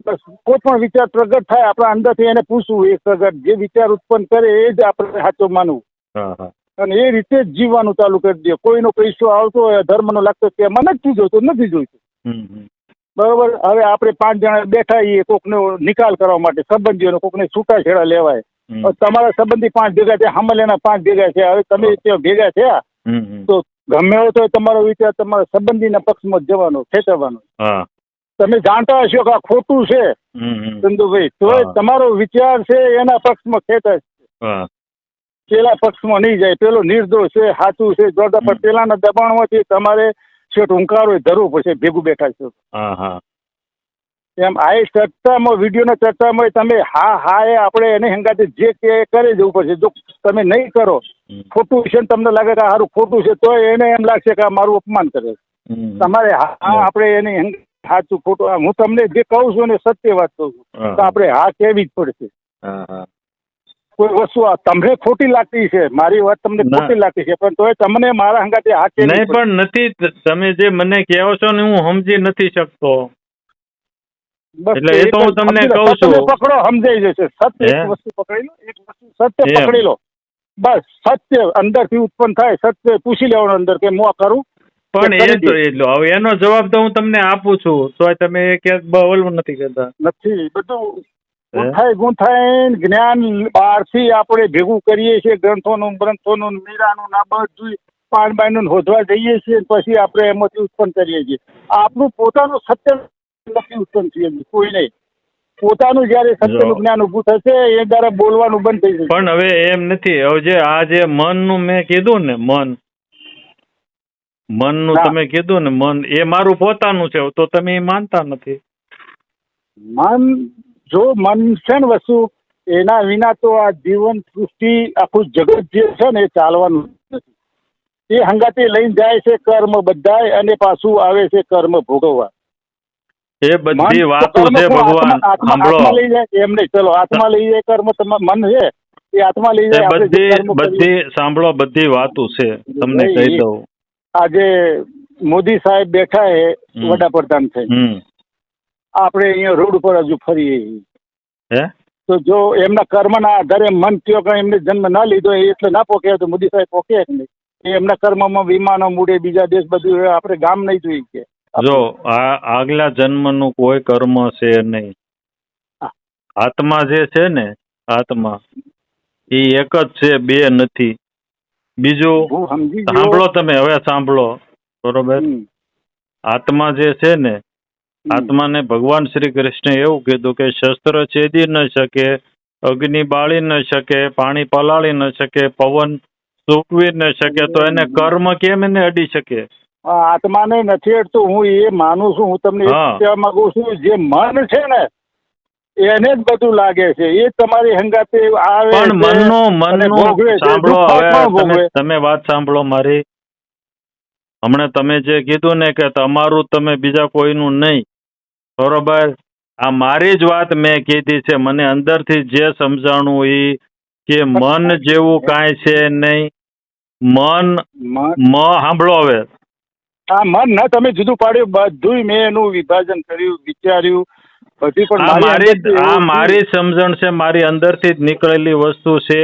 બસ કોઈ પણ વિચાર પ્રગટ થાય આપણા અંદરથી એને પૂછવું. એ પ્રગટ જે વિચાર ઉત્પન્ન કરે એ જ આપણે સાચો માનવું અને એ રીતે જ જીવવાનું ચાલુ કરી દે. કોઈનો પૈસો આવતો હોય ધર્મનો લાગતો કે મને નથી જોઈતું, નથી જોઈતું, બરોબર. હવે આપણે 5 જણા બેઠા છીએ કોકનો નિકાલ કરવા માટે, સંબંધીઓનો કોકને છૂટાછેડા લેવાય. તમારા સંબંધી 5 ભેગા થયા, હમલેના 5 ભેગા થયા. હવે તમે ત્યાં ભેગા થયા તો ગમે હોય તો તમારો વિચાર તમારા સંબંધીના પક્ષમાં જ જવાનો, ખેંચવાનો. તમે જાણતા હશો કે આ ખોટું છે ચંદુભાઈ, તો તમારો વિચાર છે એના પક્ષમાં ખેંચાય છે, પેલા પક્ષમાં નહીં જાય. પેલો નિર્દોષ છે, સાચું છે, જોરદાર. પણ પેલાના દબાણમાંથી તમારે છેટ હુંકારો ધરવું પડશે. ભેગું બેઠા છો એમ. આ ચર્ચામાં, વિડીયોના ચર્ચામાં તમે હા એ આપણે એને હંગાતે જે કે કરી જવું પડશે. જો તમે નહીં કરો, ખોટું છે તમને લાગે કે સારું ખોટું છે, તો એને એમ લાગશે કે આ મારું અપમાન કરે. તમારે આપણે એને સાચું ખોટું, હું તમને જે કહું છું ને સત્ય વાત કહું છું, તો આપણે હા કહેવી જ પડશે. કોઈ વસ્તુ તમને ખોટી લાગતી છે, મારી વાત તમને ખોટી લાગતી છે, પણ તોય તમને મારા હંગાતે હા કહેવી નહીં. પણ નથી, તમે જે મને કહો છો ને હું સમજી નથી શકતો. એટલે એ તો હું તમને કહું છું, પકડો સમજાઈ જશે. સત્ય એક વસ્તુ પકડી લો, એક વસ્તુ સત્ય પકડી લો. બસ સત્ય અંદરથી ઉત્પન્ન થાય, સત્ય પૂછી લેવાનું અંદર કે હું આ કરું. પણ એ તો હવે એનો જવાબ તો હું તમને આપું છું, તો તમે બોલવું નથી કરતા. નથી, બધું ગુંથાઈ જ્ઞાન બહારથી આપણે ભેગું કરીએ છીએ, ગ્રંથોનું મીરાનું ના બધું પાનબાઈનું શોધવા જઈએ છીએ, પછી આપણે એમાંથી ઉત્પન્ન કરીએ છીએ. આપણું પોતાનું સત્ય નથી ઉત્પન્ન થઈએ, કોઈ નહીં. પોતાનું જયારે સત્યનું જ્ઞાન ઉભું થશે એ દ્વારા બોલવાનું બંધ થઈ જશે. પણ હવે એમ નથી. હવે જે આ જે મનનું મેં કીધું ને, મનનું તમે કીધું ને, મન એ મારું પોતાનું છે, તો તમે એ માનતા નથી. મન છે ને વસ્તુ, એના વિના તો આ જીવન સૃષ્ટિ આખું જગત જે છે ને એ ચાલવાનું નથી. એ હંગાતે લઈને જાય છે કર્મ બધાય, અને પાછું આવે છે કર્મ ભોગવવા. એ બધી વાતો છે ભગવાન. આત્મા લઈ જાય એમ નહીં, ચલો આત્મા લઈ જાય કર્મ, મન છે એ આત્મા લઈ જાય. બધી સાંભળો, બધી વાતો છે, તમને કહી દઉં. આજે મોદી સાહેબ બેઠા છે વડાપ્રધાન છે, આપણે અહીંયા રોડ ઉપર હજુ ફરીએ, તો જો એમના કર્મના આધારે મન કયો કઈ એમને જન્મ ના લીધો એટલે ના પોકે, તો મોદી સાહેબ પોકે જ નહીં. એમના કર્મમાં વિમાનો મૂડે, બીજા દેશ બધું, આપણે ગામ નહીં જોઈ કે. જો આ આગલા જન્મનું કોઈ કર્મ છે નહીં. આત્મા જે છે ને, આત્મા એ એક જ છે, બે નથી. બીજું સાંભળો તમે, હવે સાંભળો બરોબર. આત્મા જે છે ને, આત્માને ભગવાન શ્રી કૃષ્ણે એવું કીધું કે શસ્ત્ર છેદી ન શકે, અગ્નિ બાળી ન શકે, પાણી પલાળી ન શકે, પવન સૂકવી ન શકે, તો એને કર્મ કેમ એને અડી શકે? આત્માને નથી અડતું, હું એ માનું છું. હું તમને કહેવા માંગુ છું, જે મન છે ને એને જ બધું લાગે છે, એ તમારી હંગાતે આવે. પણ મનનું સાંભળો, હવે તમે વાત સાંભળો મારી. હમણાં તમે જે કીધું ને કે તમારું તમે બીજા કોઈનું નહીં, બરોબર? આ મારી જ વાત મેં કીધી છે. મને અંદરથી જે સમજાણું એ કે મન જેવું કાંઈ છે નહીં. મન સાંભળો હવે. આ મન ના તમે જુદું પાડ્યું, બધું મેં એનું વિભાજન કર્યું, વિચાર્યું. મારી સમજણ છે, મારી અંદરથી જ નીકળેલી વસ્તુ છે,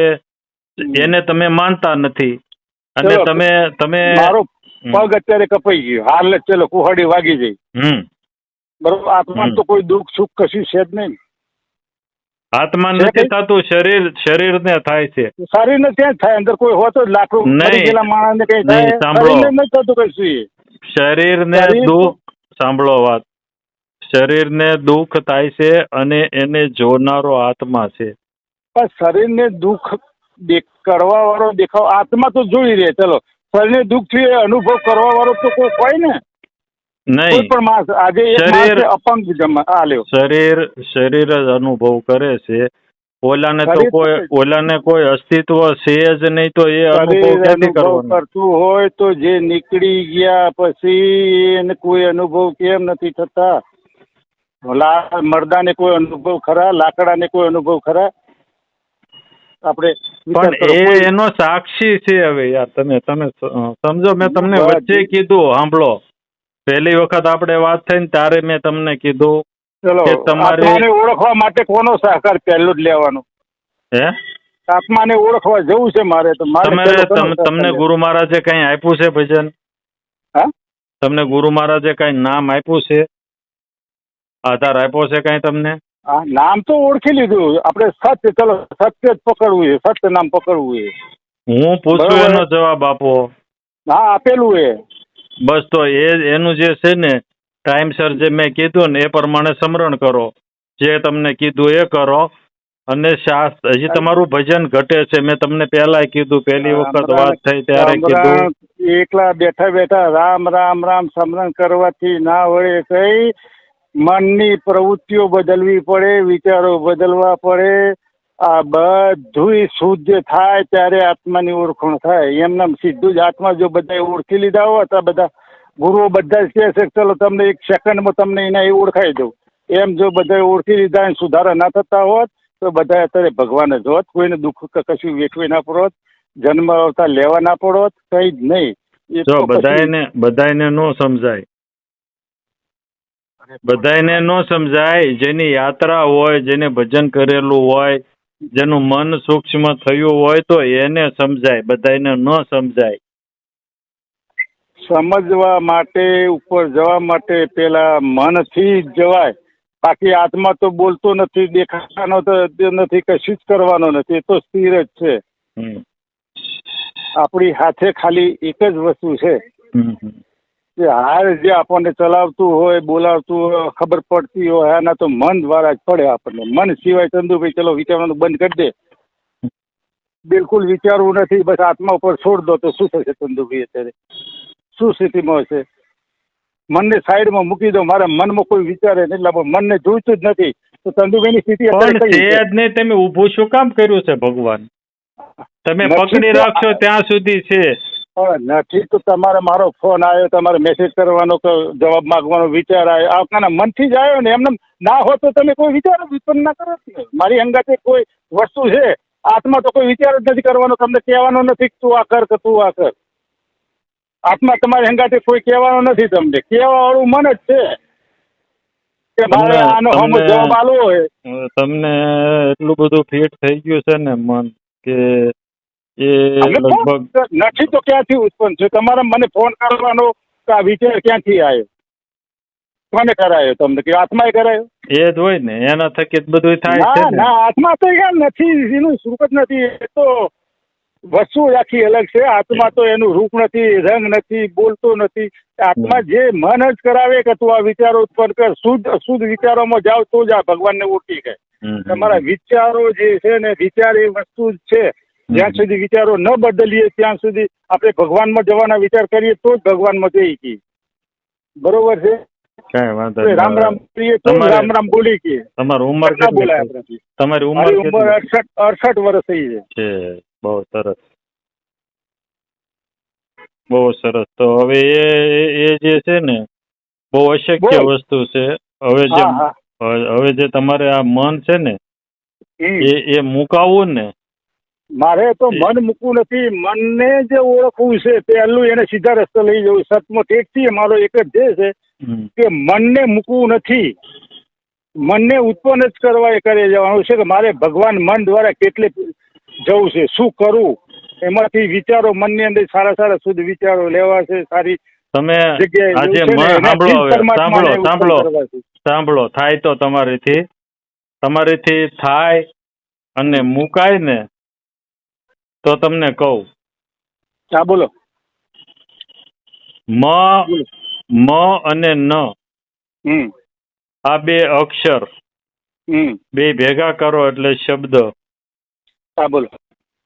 એને તમે માનતા નથી. અને તમે મારો પગ અત્યારે કપાઈ ગયો, હાલ ચલો કુહાડી વાગી જઈ, બરોબર? આત્મા તો કોઈ દુઃખ સુખ કશું છે જ નહીં. આત્મા નથી થતું, શરીર ને થાય છે. શરીર ને ત્યાં થાય, અંદર કોઈ હોતો લાકડું નહીં, માણસ ને કઈ થાય, નથી થતું કશું. શરીર ને દુઃખ, સાંભળો વાત, શરીર ને દુઃખ થાય છે અને એને જોનારો આત્મા છે. પણ શરીર ને દુઃખ કરવા વાળો દેખાવ આત્મા તો જોઈ રહે. ચલો શરીર ને દુઃખ થી અનુભવ કરવા વાળો તો કોઈ હોય ને નહીં. પણ માણસ આજે શરીર અપંગ શરીર જ અનુભવ કરે છે. ઓલાને કોઈ અસ્તિત્વ છે જ નહીં, તો એ અનુભવ કરતું હોય તો જે નીકળી ગયા પછી એને કોઈ અનુભવ કેમ નથી થતા? મરદાને કોઈ અનુભવ ખરા? લાકડાને કોઈ અનુભવ ખરા? આપણે પણ એનો સાક્ષી છે. હવે યાર તમે સમજો, મેં તમને વચ્ચે કીધું, સાંભળો, પહેલી વખત આપણે વાત થઈ ને ત્યારે મેં તમને કીધું કે તમારે ઓળખવા માટે કોનો સહકાર પહેલો જ લેવાનો? હે? આત્માને ઓળખવા જવું છે મારે, તો તમને ગુરુ મહારાજે કઈ આપ્યું છે ભજન? હા, તમને ગુરુ મહારાજે કઈ નામ આપ્યું છે? આધાર આપ્યો છે કઈ તમને? નામ તો ઓળખી લીધું આપણે. સત્ય, ચલો સત્ય જ પકડવું છે, સત્ય નામ પકડવું છે. હું પૂછું એનો જવાબ આપો. હા, આપેલું છે. બસ તો એનું જે છે ને ટાઈમસર જે મેં કીધું ને એ પ્રમાણે સ્મરણ કરો. જે તમને કીધું એ કરો. અને હજી તમારું ભજન ઘટે છે. મેં તમને પહેલા કીધું, પહેલી વખત વાત થઈ ત્યારે કીધું. એકલા બેઠા બેઠા રામ રામ રામ સ્મરણ કરવાથી ના વળે કઈ. મનની પ્રવૃત્તિઓ બદલવી પડે, વિચારો બદલવા પડે. આ બધું શુદ્ધ થાય ત્યારે આત્માની ઓળખાણ થાય. એમને સીધું જ આત્મા જો બધા ઓળખી લીધા હોત, આ બધા ગુરુઓ બધા કહે છે ચલો તમને એક સેકન્ડમાં તમને એને એ ઓળખાઈ દઉં, એમ જો બધા ઓળખી લીધા સુધારા ના થતા હોત તો બધા અત્યારે ભગવાન જ હોત. કોઈને દુઃખ કશું વેઠવી ના પડોત, જન્મ અવતાર લેવા ના પડોત, કઈ જ નહીં. બધાને નો સમજાય, બધાને નો સમજાય. જેની યાત્રા હોય, જેને ભજન કરેલું હોય, જેનું મન સૂક્ષ્મ થયું હોય તો એને સમજાય, બધાને ન સમજાય. સમજવા માટે, ઉપર જવા માટે પેલા મનથી જ જવાય. બાકી આત્મા તો બોલતો નથી, દેખાવાનો તો નથી, કશું જ કરવાનો નથી. એ તો સ્થિર જ છે. આપણી હાથે ખાલી એક જ વસ્તુ છે કે હાર જે આપણને ચલાવતું હોય, બોલાવતું હોય, ખબર પડતી હોય, એના તો મન દ્વારા જ પડે આપણને. મન સિવાય ચંદુભાઈ ચલો વિચારવાનું બંધ કરી દે, બિલકુલ વિચારવું નથી, બસ આત્મા ઉપર છોડ દો, તો શું થશે ચંદુભાઈ? અત્યારે શું સ્થિતિમાં હશે? મનને સાઈડમાં મૂકી દો, મારા મનમાં કોઈ વિચારે નહીં, એટલે મનને જોઈતું જ નથી, તો ચંદુભાઈની સ્થિતિ. તમે ઊભું શું કામ કર્યું છે ભગવાન? તમે પકડી રાખશો ત્યાં સુધી છે. નથી તો તમારે મારો ફોન આવ્યો, તમારે મેસેજ કરવાનો કે જવાબ માંગવાનો વિચાર આવ્યો, આપના મનથી જ આવ્યો ને. એમને ના હોય તો તમે કોઈ વિચાર જ ઉત્પન્ન ના કરો ને. મારી અંગાતે કોઈ વસ્તુ છે આત્મા તો કોઈ વિચાર જ નથી કરવાનો, તમને કહેવાનો નથી કે તું આ કર કે તું આ કર. આત્મા તમારી અંગાતે કોઈ કહેવાનો નથી, તમને કહેવા વાળું મન જ છે કે મારે આનો હમ જવાબ આલવો હોય. તમને એટલું બધું ફિટ થઈ ગયું છે ને મન કે એ લગભગ નથી તો ક્યાંથી ઉત્પન્ન છે તમારે મને ફોન કરવાનો કે આ વિચાર ક્યાંથી આવ્યો, કોને કરાયો તમને કે આત્માએ કરાયો? એ જ હોય ને, એના થકી જ બધું થાય છે. ના આત્મા તો યાર નથી, એનું સ્વરૂપ જ નથી. એ તો વસ્તુ આખી અલગ છે. આત્મા તો એનું રૂપ નથી, રંગ નથી, બોલતો નથી. આત્મા જે મન જ કરાવે કે તું આ વિચારો ઉત્પન્ન કર, શુદ્ધ વિચારોમાં જાવ તો જ આ ભગવાનને ઓળખી ગયે. તમારા વિચારો જે છે ને, વિચાર એ વસ્તુ જ છે. જ્યાં સુધી વિચારો ન બદલીએ ત્યાં સુધી આપણે ભગવાનમાં જવાના વિચાર કરીએ તો જ ભગવાનમાં જઈ છીએ. બરોબર છે? કઈ વાંધો નહીં. રામ રામ કરીએ તો રામ રામ બોલી કે. તમારી ઉંમર કેટલી છે? તમારી ઉંમર 68 વર્ષ થઈ છે. બહુ સરસ, બહુ સરસ. તો હવે એ જે છે ને બહુ અશક્ય વસ્તુ છે. હવે જે તમારે આ મન છે ને એ મુકાવવું ને, મારે તો મન મૂકવું નથી, મનને જે ઓળખવું છે પહેલું એને સીધા રસ્તે લઈ જવું. સતમાં ટેકથી મારો એક જ ધ્યેય છે કે મનને મૂકવું નથી, મનને ઉત્પન્ન જ કરવા એ કરે જવાનું છે કે મારે ભગવાન મન દ્વારા કેટલે જવું છે, શું કરવું. એમાંથી વિચારો મનની અંદર સારા સારા શુદ્ધ વિચારો લેવા છે. સારી તમે આજે સાંભળો, થાય તો તમારીથી થાય અને મુકાય ને તો તમને કહું. હા બોલો. મ અને ન આ બે અક્ષર બે ભેગા કરો એટલે શબ્દ. હા બોલો.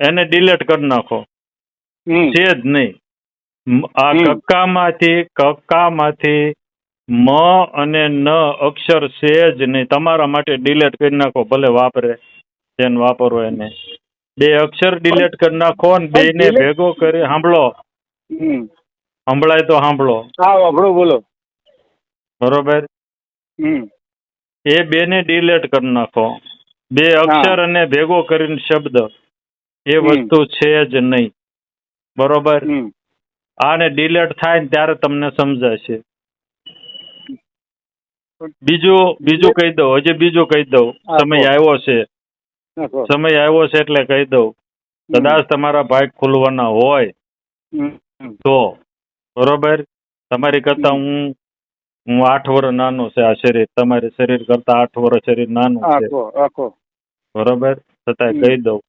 એને ડિલીટ કરી નાખો, છે જ નહીં. આ કક્કામાંથી મ અને ન અક્ષર છે જ નહીં. તમારા માટે ડિલીટ કરી નાખો, ભલે વાપરે જેને વાપરો એને. બે અક્ષર ડિલીટ કરી નાખો ને બેને ભેગો કરી. સાંભળો, સંભળાય તો સાંભળો. બોલો. બરોબર? એ બેને ડિલીટ કરી નાખો. બે અક્ષર અને ભેગો કરીને શબ્દ, એ વસ્તુ છે જ નહીં. બરોબર? આને ડિલીટ થાય ને ત્યારે તમને સમજાશે. બીજું કહી દઉં, હજી બીજું કહી દઉં. સમય આવ્યો છે એટલે કહી દઉં. કદાચ તમારા ભાગ ખુલવાના હોય તો, બરોબર, તમારી કરતા હું 8 વર્ષ નાનો છે આ શરીર. તમારે શરીર કરતા 8 વર્ષ શરીર નાનું છે. બરોબર? છતાંય કહી દઉં,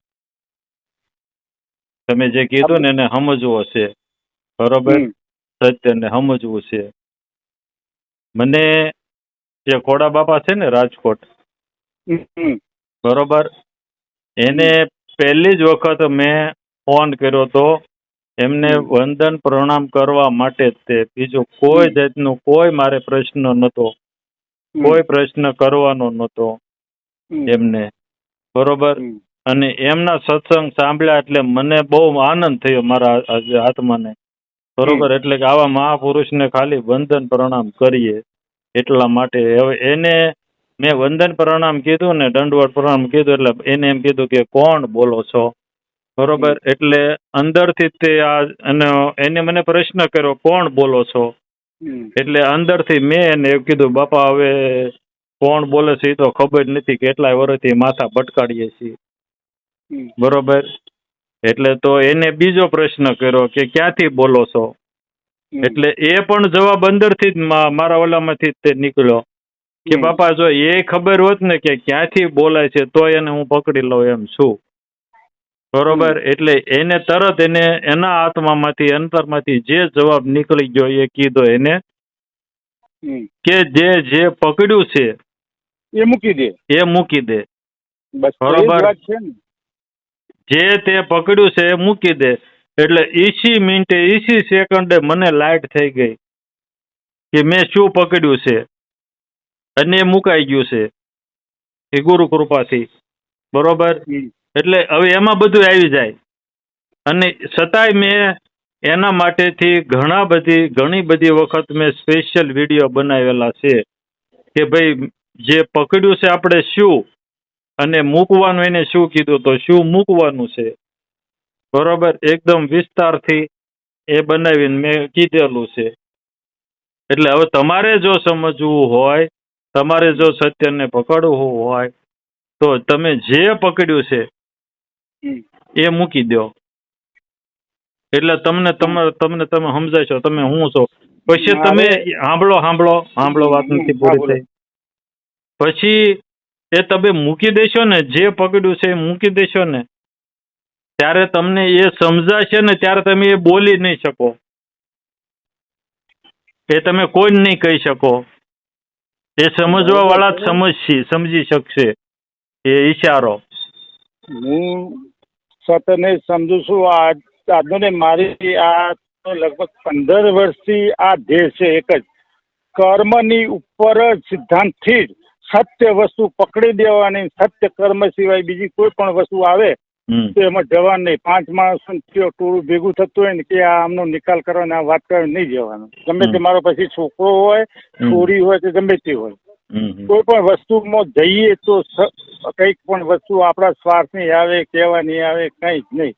તમે જે કીધું ને એને સમજવો છે. બરોબર? સત્યને સમજવું છે. મને જે ખોડા બાપા છે ને રાજકોટ, બરોબર, એને પહેલી જ વખત મેં ફોન કર્યો તો એમને વંદન પ્રણામ કરવા માટે જ તે. બીજો કોઈ જાતનો કોઈ મારે પ્રશ્ન નહોતો, કોઈ પ્રશ્ન કરવાનો નહોતો એમને. બરોબર? અને એમના સત્સંગ સાંભળ્યા એટલે મને બહુ આનંદ થયો મારા આત્માને. બરોબર? એટલે કે આવા મહાપુરુષને ખાલી વંદન પ્રણામ કરીએ એટલા માટે. હવે એને મેં વંદન પ્રણામ કીધું ને, દંડવત પ્રણામ કીધું એટલે એને એમ કીધું કે કોણ બોલો છો? બરોબર? એટલે અંદરથી તે એને મને પ્રશ્ન કર્યો કોણ બોલો છો? એટલે અંદરથી મેં એને એવું કીધું, બાપા હવે કોણ બોલે છે એ તો ખબર નથી, કેટલાય વર્ષથી માથા ભટકાડીએ છીએ. બરોબર? એટલે તો એને બીજો પ્રશ્ન કર્યો કે ક્યાંથી બોલો છો? એટલે એ પણ જવાબ અંદરથી જ મારા ઓલામાંથી જ તે નીકળ્યો કે બાપા જો એ ખબર હોત ને કે ક્યાંથી બોલાય છે તો એને હું પકડી લઉં એમ છું. બરોબર? એટલે એને તરત એના આત્મામાંથી અંતરમાંથી જે જવાબ નીકળી ગયો એ કીધો એને કે જે પકડ્યું છે એ મૂકી દે. બરોબર? જે તે પકડ્યું છે એ મૂકી દે. એટલે ઈસી મિનિટે ઈસી સેકન્ડે મને લાઈટ થઈ ગઈ કે મેં શું પકડ્યું છે અને એ મુકાઈ ગયું છે એ ગુરુ કૃપાથી. બરોબર? એટલે હવે એમાં બધું આવી જાય. અને છતાંય મેં એના માટેથી ઘણી બધી વખત મેં સ્પેશિયલ વિડીયો બનાવેલા છે કે ભાઈ જે પકડ્યું છે આપણે શું અને મૂકવાનું એને શું કીધું તો શું મૂકવાનું છે, બરોબર, એકદમ વિસ્તારથી એ બનાવીને મેં કીધેલું છે. એટલે હવે તમારે જો સમજવું હોય, તમારે જો સત્યને પકડવું હોય તો તમે જે પકડ્યું છે એ મૂકી દો. એટલે તમે સમજાશો તમે હું છો. પછી તમે સાંભળો વાત નથી પૂરી થઈ. પછી એ તમે મૂકી દેશો ને, જે પકડ્યું છે એ મૂકી દેશો ને, ત્યારે તમને એ સમજાશે ને ત્યારે તમે એ બોલી નહીં શકો, એ તમે કોઈ નહીં કહી શકો. એ સમજવા વાળા જ સમજી શકશે એ ઈશારો. હું સતને સમજુ છું. આજનો ને મારી આ લગભગ 15 વર્ષથી આ ધ્યેય છે એક જ, કર્મની ઉપર જ સિદ્ધાંતથી જ સત્ય વસ્તુ પકડી દેવાની. સત્ય કર્મ સિવાય બીજી કોઈ પણ વસ્તુ આવે તો એમાં જવાનું નહીં. 5 માણસો ટોળું ભેગું થતું હોય ને કે આમનો નિકાલ કરવાનો, આ વાત કરવા નહીં જવાનું. ગમે તે મારો પછી છોકરો હોય, છોરી હોય કે ગમે તે હોય, કોઈ પણ વસ્તુમાં જઈએ તો કઈક પણ વસ્તુ આપણા સ્વાર્થની આવે, કહેવાની આવે, કઈ જ નહીં.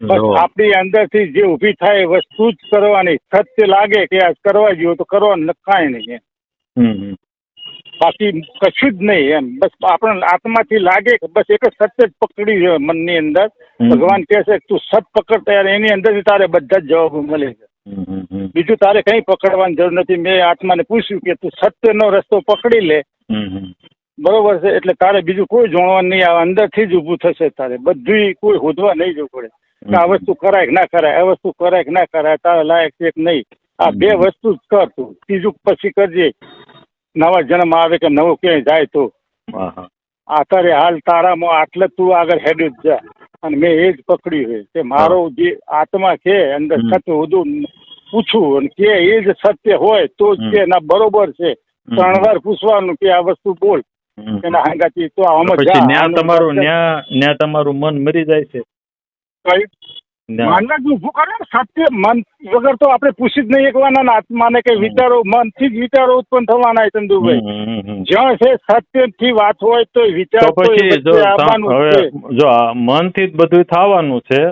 બસ આપણી અંદરથી જે ઊભી થાય એ વસ્તુ જ કરવાની. સત્ય લાગે કે આ કરવા જેવું તો કરવાનું, કાંઈ નહીં. બાકી કશું જ નહીં એમ. બસ આપણને આત્માથી લાગે કે બસ એક જ સત્ય જ પકડી છે મનની અંદર. ભગવાન કહે છે તું સત પકડ, ત્યારે એની અંદરથી તારે બધા જ જવાબ મળે છે. બીજું તારે કઈ પકડવાની જરૂર નથી. મેં આત્માને પૂછ્યું કે તું સત્યનો રસ્તો પકડી લે, બરોબર છે, એટલે તારે બીજું કોઈ જોણવાનું નહીં આવે. અંદરથી જ ઊભું થશે તારે. બધું કોઈ હોદવા નહીં જવું પડે કે આ વસ્તુ કરાય કે ના કરાય, આ વસ્તુ કરાય કે ના કરાય, તારે લાયક છે કે નહીં. આ 2 વસ્તુ જ કર તું. ત્રીજું પછી કરજે, નવા જન્મ આવે કે નવો ક્યાંય જાય તો. અત્યારે હાલ તારામાં આટલે તું આગળ હેડ્યું જ જા. અને મેં એ જ પકડ્યું છે કે મારો જે આત્મા છે અંદર સત્ય બધું પૂછું અને કે એ જ સત્ય હોય તો જ કે ના બરોબર છે. 3 વાર પૂછવાનું કે આ વસ્તુ બોલ એના હાંગાથી તો આમાં તમારું મન મરી જાય છે. મન જ ઊભું કરે ને સત્ય. મન વગર તો આપણે પૂછી જ નહીં એકવાના આત્માને કઈ વિચારો, મનથી જ વિચારો ઉત્પન્ન થવાના. ચંદુભાઈ, જ્યાં છે સત્યથી વાત હોય તો વિચાર જો મનથી જ બધું થવાનું છે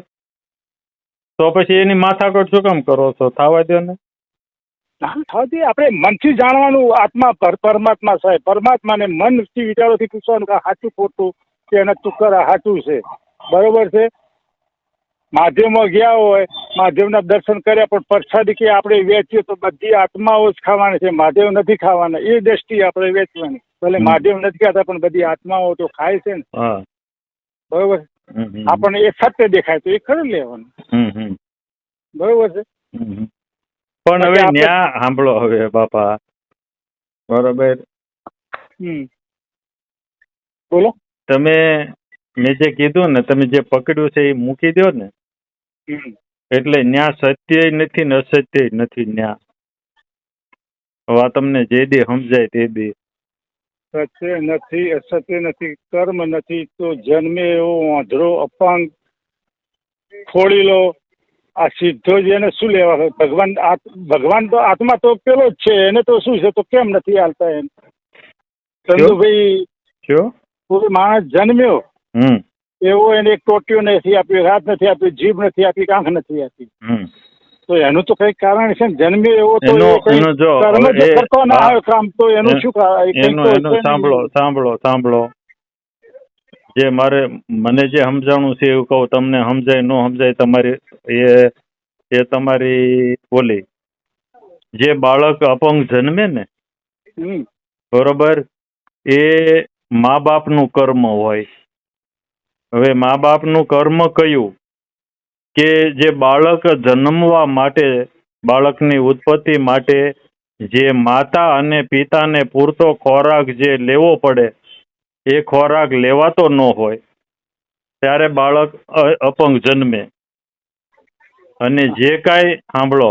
તો પછી એની માથાકૂટ શું કામ કરો છો? થવા દો ને. આપણે મનથી જાણવાનું આત્મા પરમાત્મા સાહેબ. પરમાત્માને મનથી વિચારોથી પૂછવાનું કે સાચું ખોટું કે એને તું કરા સાચું છે, બરોબર છે. મહાદેવમાં ગયા હોય, મહાદેવના દર્શન કર્યા, પણ પ્રસાદી કે આપણે વેચીએ તો બધી આત્માઓ જ ખાવાની છે, મહાદેવ નથી ખાવાના. એ દ્રષ્ટિ આપણે વેચવાની. ભલે મહાદેવ નથી ખાતા પણ બધી આત્માઓ તો ખાય છે ને, બરોબર. આપણને એ સત્ય દેખાય તો એ ખરું લેવાનું, બરોબર છે. પણ હવે ન્યા સાંભળો હવે બાપા, બરોબર, બોલો. મેં જે કીધું ને, તમે જે પકડ્યું છે એ મૂકી દો ને, એટલે ન્યા સત્ય નથી ને અસત્ય નથી. ન્યા હવે તમને જે દે સમજાય તે દે. સત્ય નથી, અસત્ય નથી, કર્મ નથી તો જન્મે એવો વાંધરો અપાંગ ફોડી લો. આ સીધો જ એને શું લેવા? ભગવાન તો આત્મા તો પેલો જ છે, એને તો શું છે તો કેમ નથી હાલતા એમ? ચંદુભાઈ, કોઈ માણસ જન્મ્યો એવો એને એક ટોટિયો નથી આપ્યો, હાથ નથી આપ્યો, જીભ નથી આપી, આંખ નથી આપી, તો એનું તો કઈક કારણ છે ને. જન્મ્યો એવો તો કર્મ જો કરતો ના આવે કામ, તો એનું શું? સાંભળો. જે મને જે સમજાણું છે એવું કહું તમને. સમજાય ન સમજાય તમારી એ તમારી બોલી. જે બાળક અપંગ જન્મે ને, બરોબર, એ મા બાપનું કર્મ હોય. હવે મા બાપનું કર્મ કયું કે જે બાળક જન્મવા માટે, બાળકની ઉત્પત્તિ માટે જે માતા અને પિતાને પૂરતો ખોરાક જે લેવો પડે એ ખોરાક લેવાતો ન હોય ત્યારે બાળક અપંગ જન્મે. અને જે કાંઈ સાંભળો,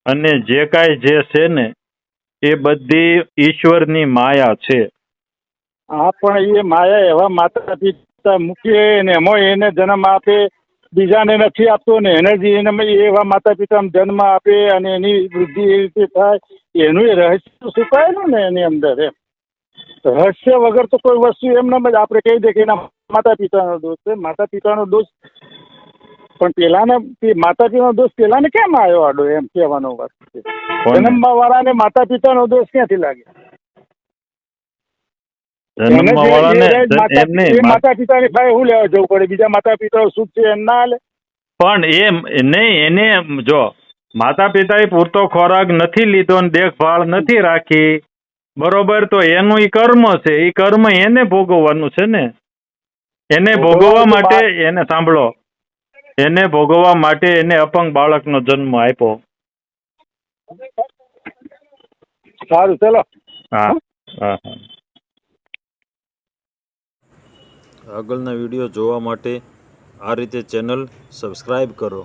અને જે કાંઈ જે છે ને એ બધી ઈશ્વરની માયા છે. હા, પણ એ માયા એવા માતા પિતા મૂકીએ ને એમાં એને જન્મ આપે બીજાને નથી આપતો ને એને જે એવા માતા પિતા જન્મ આપે અને એની વૃદ્ધિ એ રીતે થાય, એનું એ રહસ્ય છુપાયેલું ને એની અંદર. એમ રહસ્ય વગર તો કોઈ વસ્તુ એમને જ આપણે કહી દે કે એના માતા પિતાનો દોષ છે, માતા પિતાનો દોષ. પણ પેલાને માતા પિતાનો દોષ પેલાને કેમ આવ્યો આડો, એમ કહેવાનો વાત છે. જન્મવા વાળાને માતા પિતાનો દોષ ક્યાંથી લાગે? માતા પિતાની પાસે શું લેવા જવું પડે? બીજા માતા પિતા સુખ છે એમ ના હાલે? પણ એમ નહીં, એને જો માતા પિતાએ પૂરતો ખોરાક નથી લીધો ને દેખભાળ નથી રાખી, બરોબર, તો એનું ઈ કર્મ છે, એ કર્મ એને ભોગવવાનું છે ને. એને ભોગવવા માટે, એને સાંભળો, એને ભોગવવા માટે એને અપંગ બાળકનો જન્મ આપ્યો. સારું, ચલો. હા હા. આગળના વિડીયો જોવા માટે આ રીતે ચેનલ સબસ્ક્રાઈબ કરો.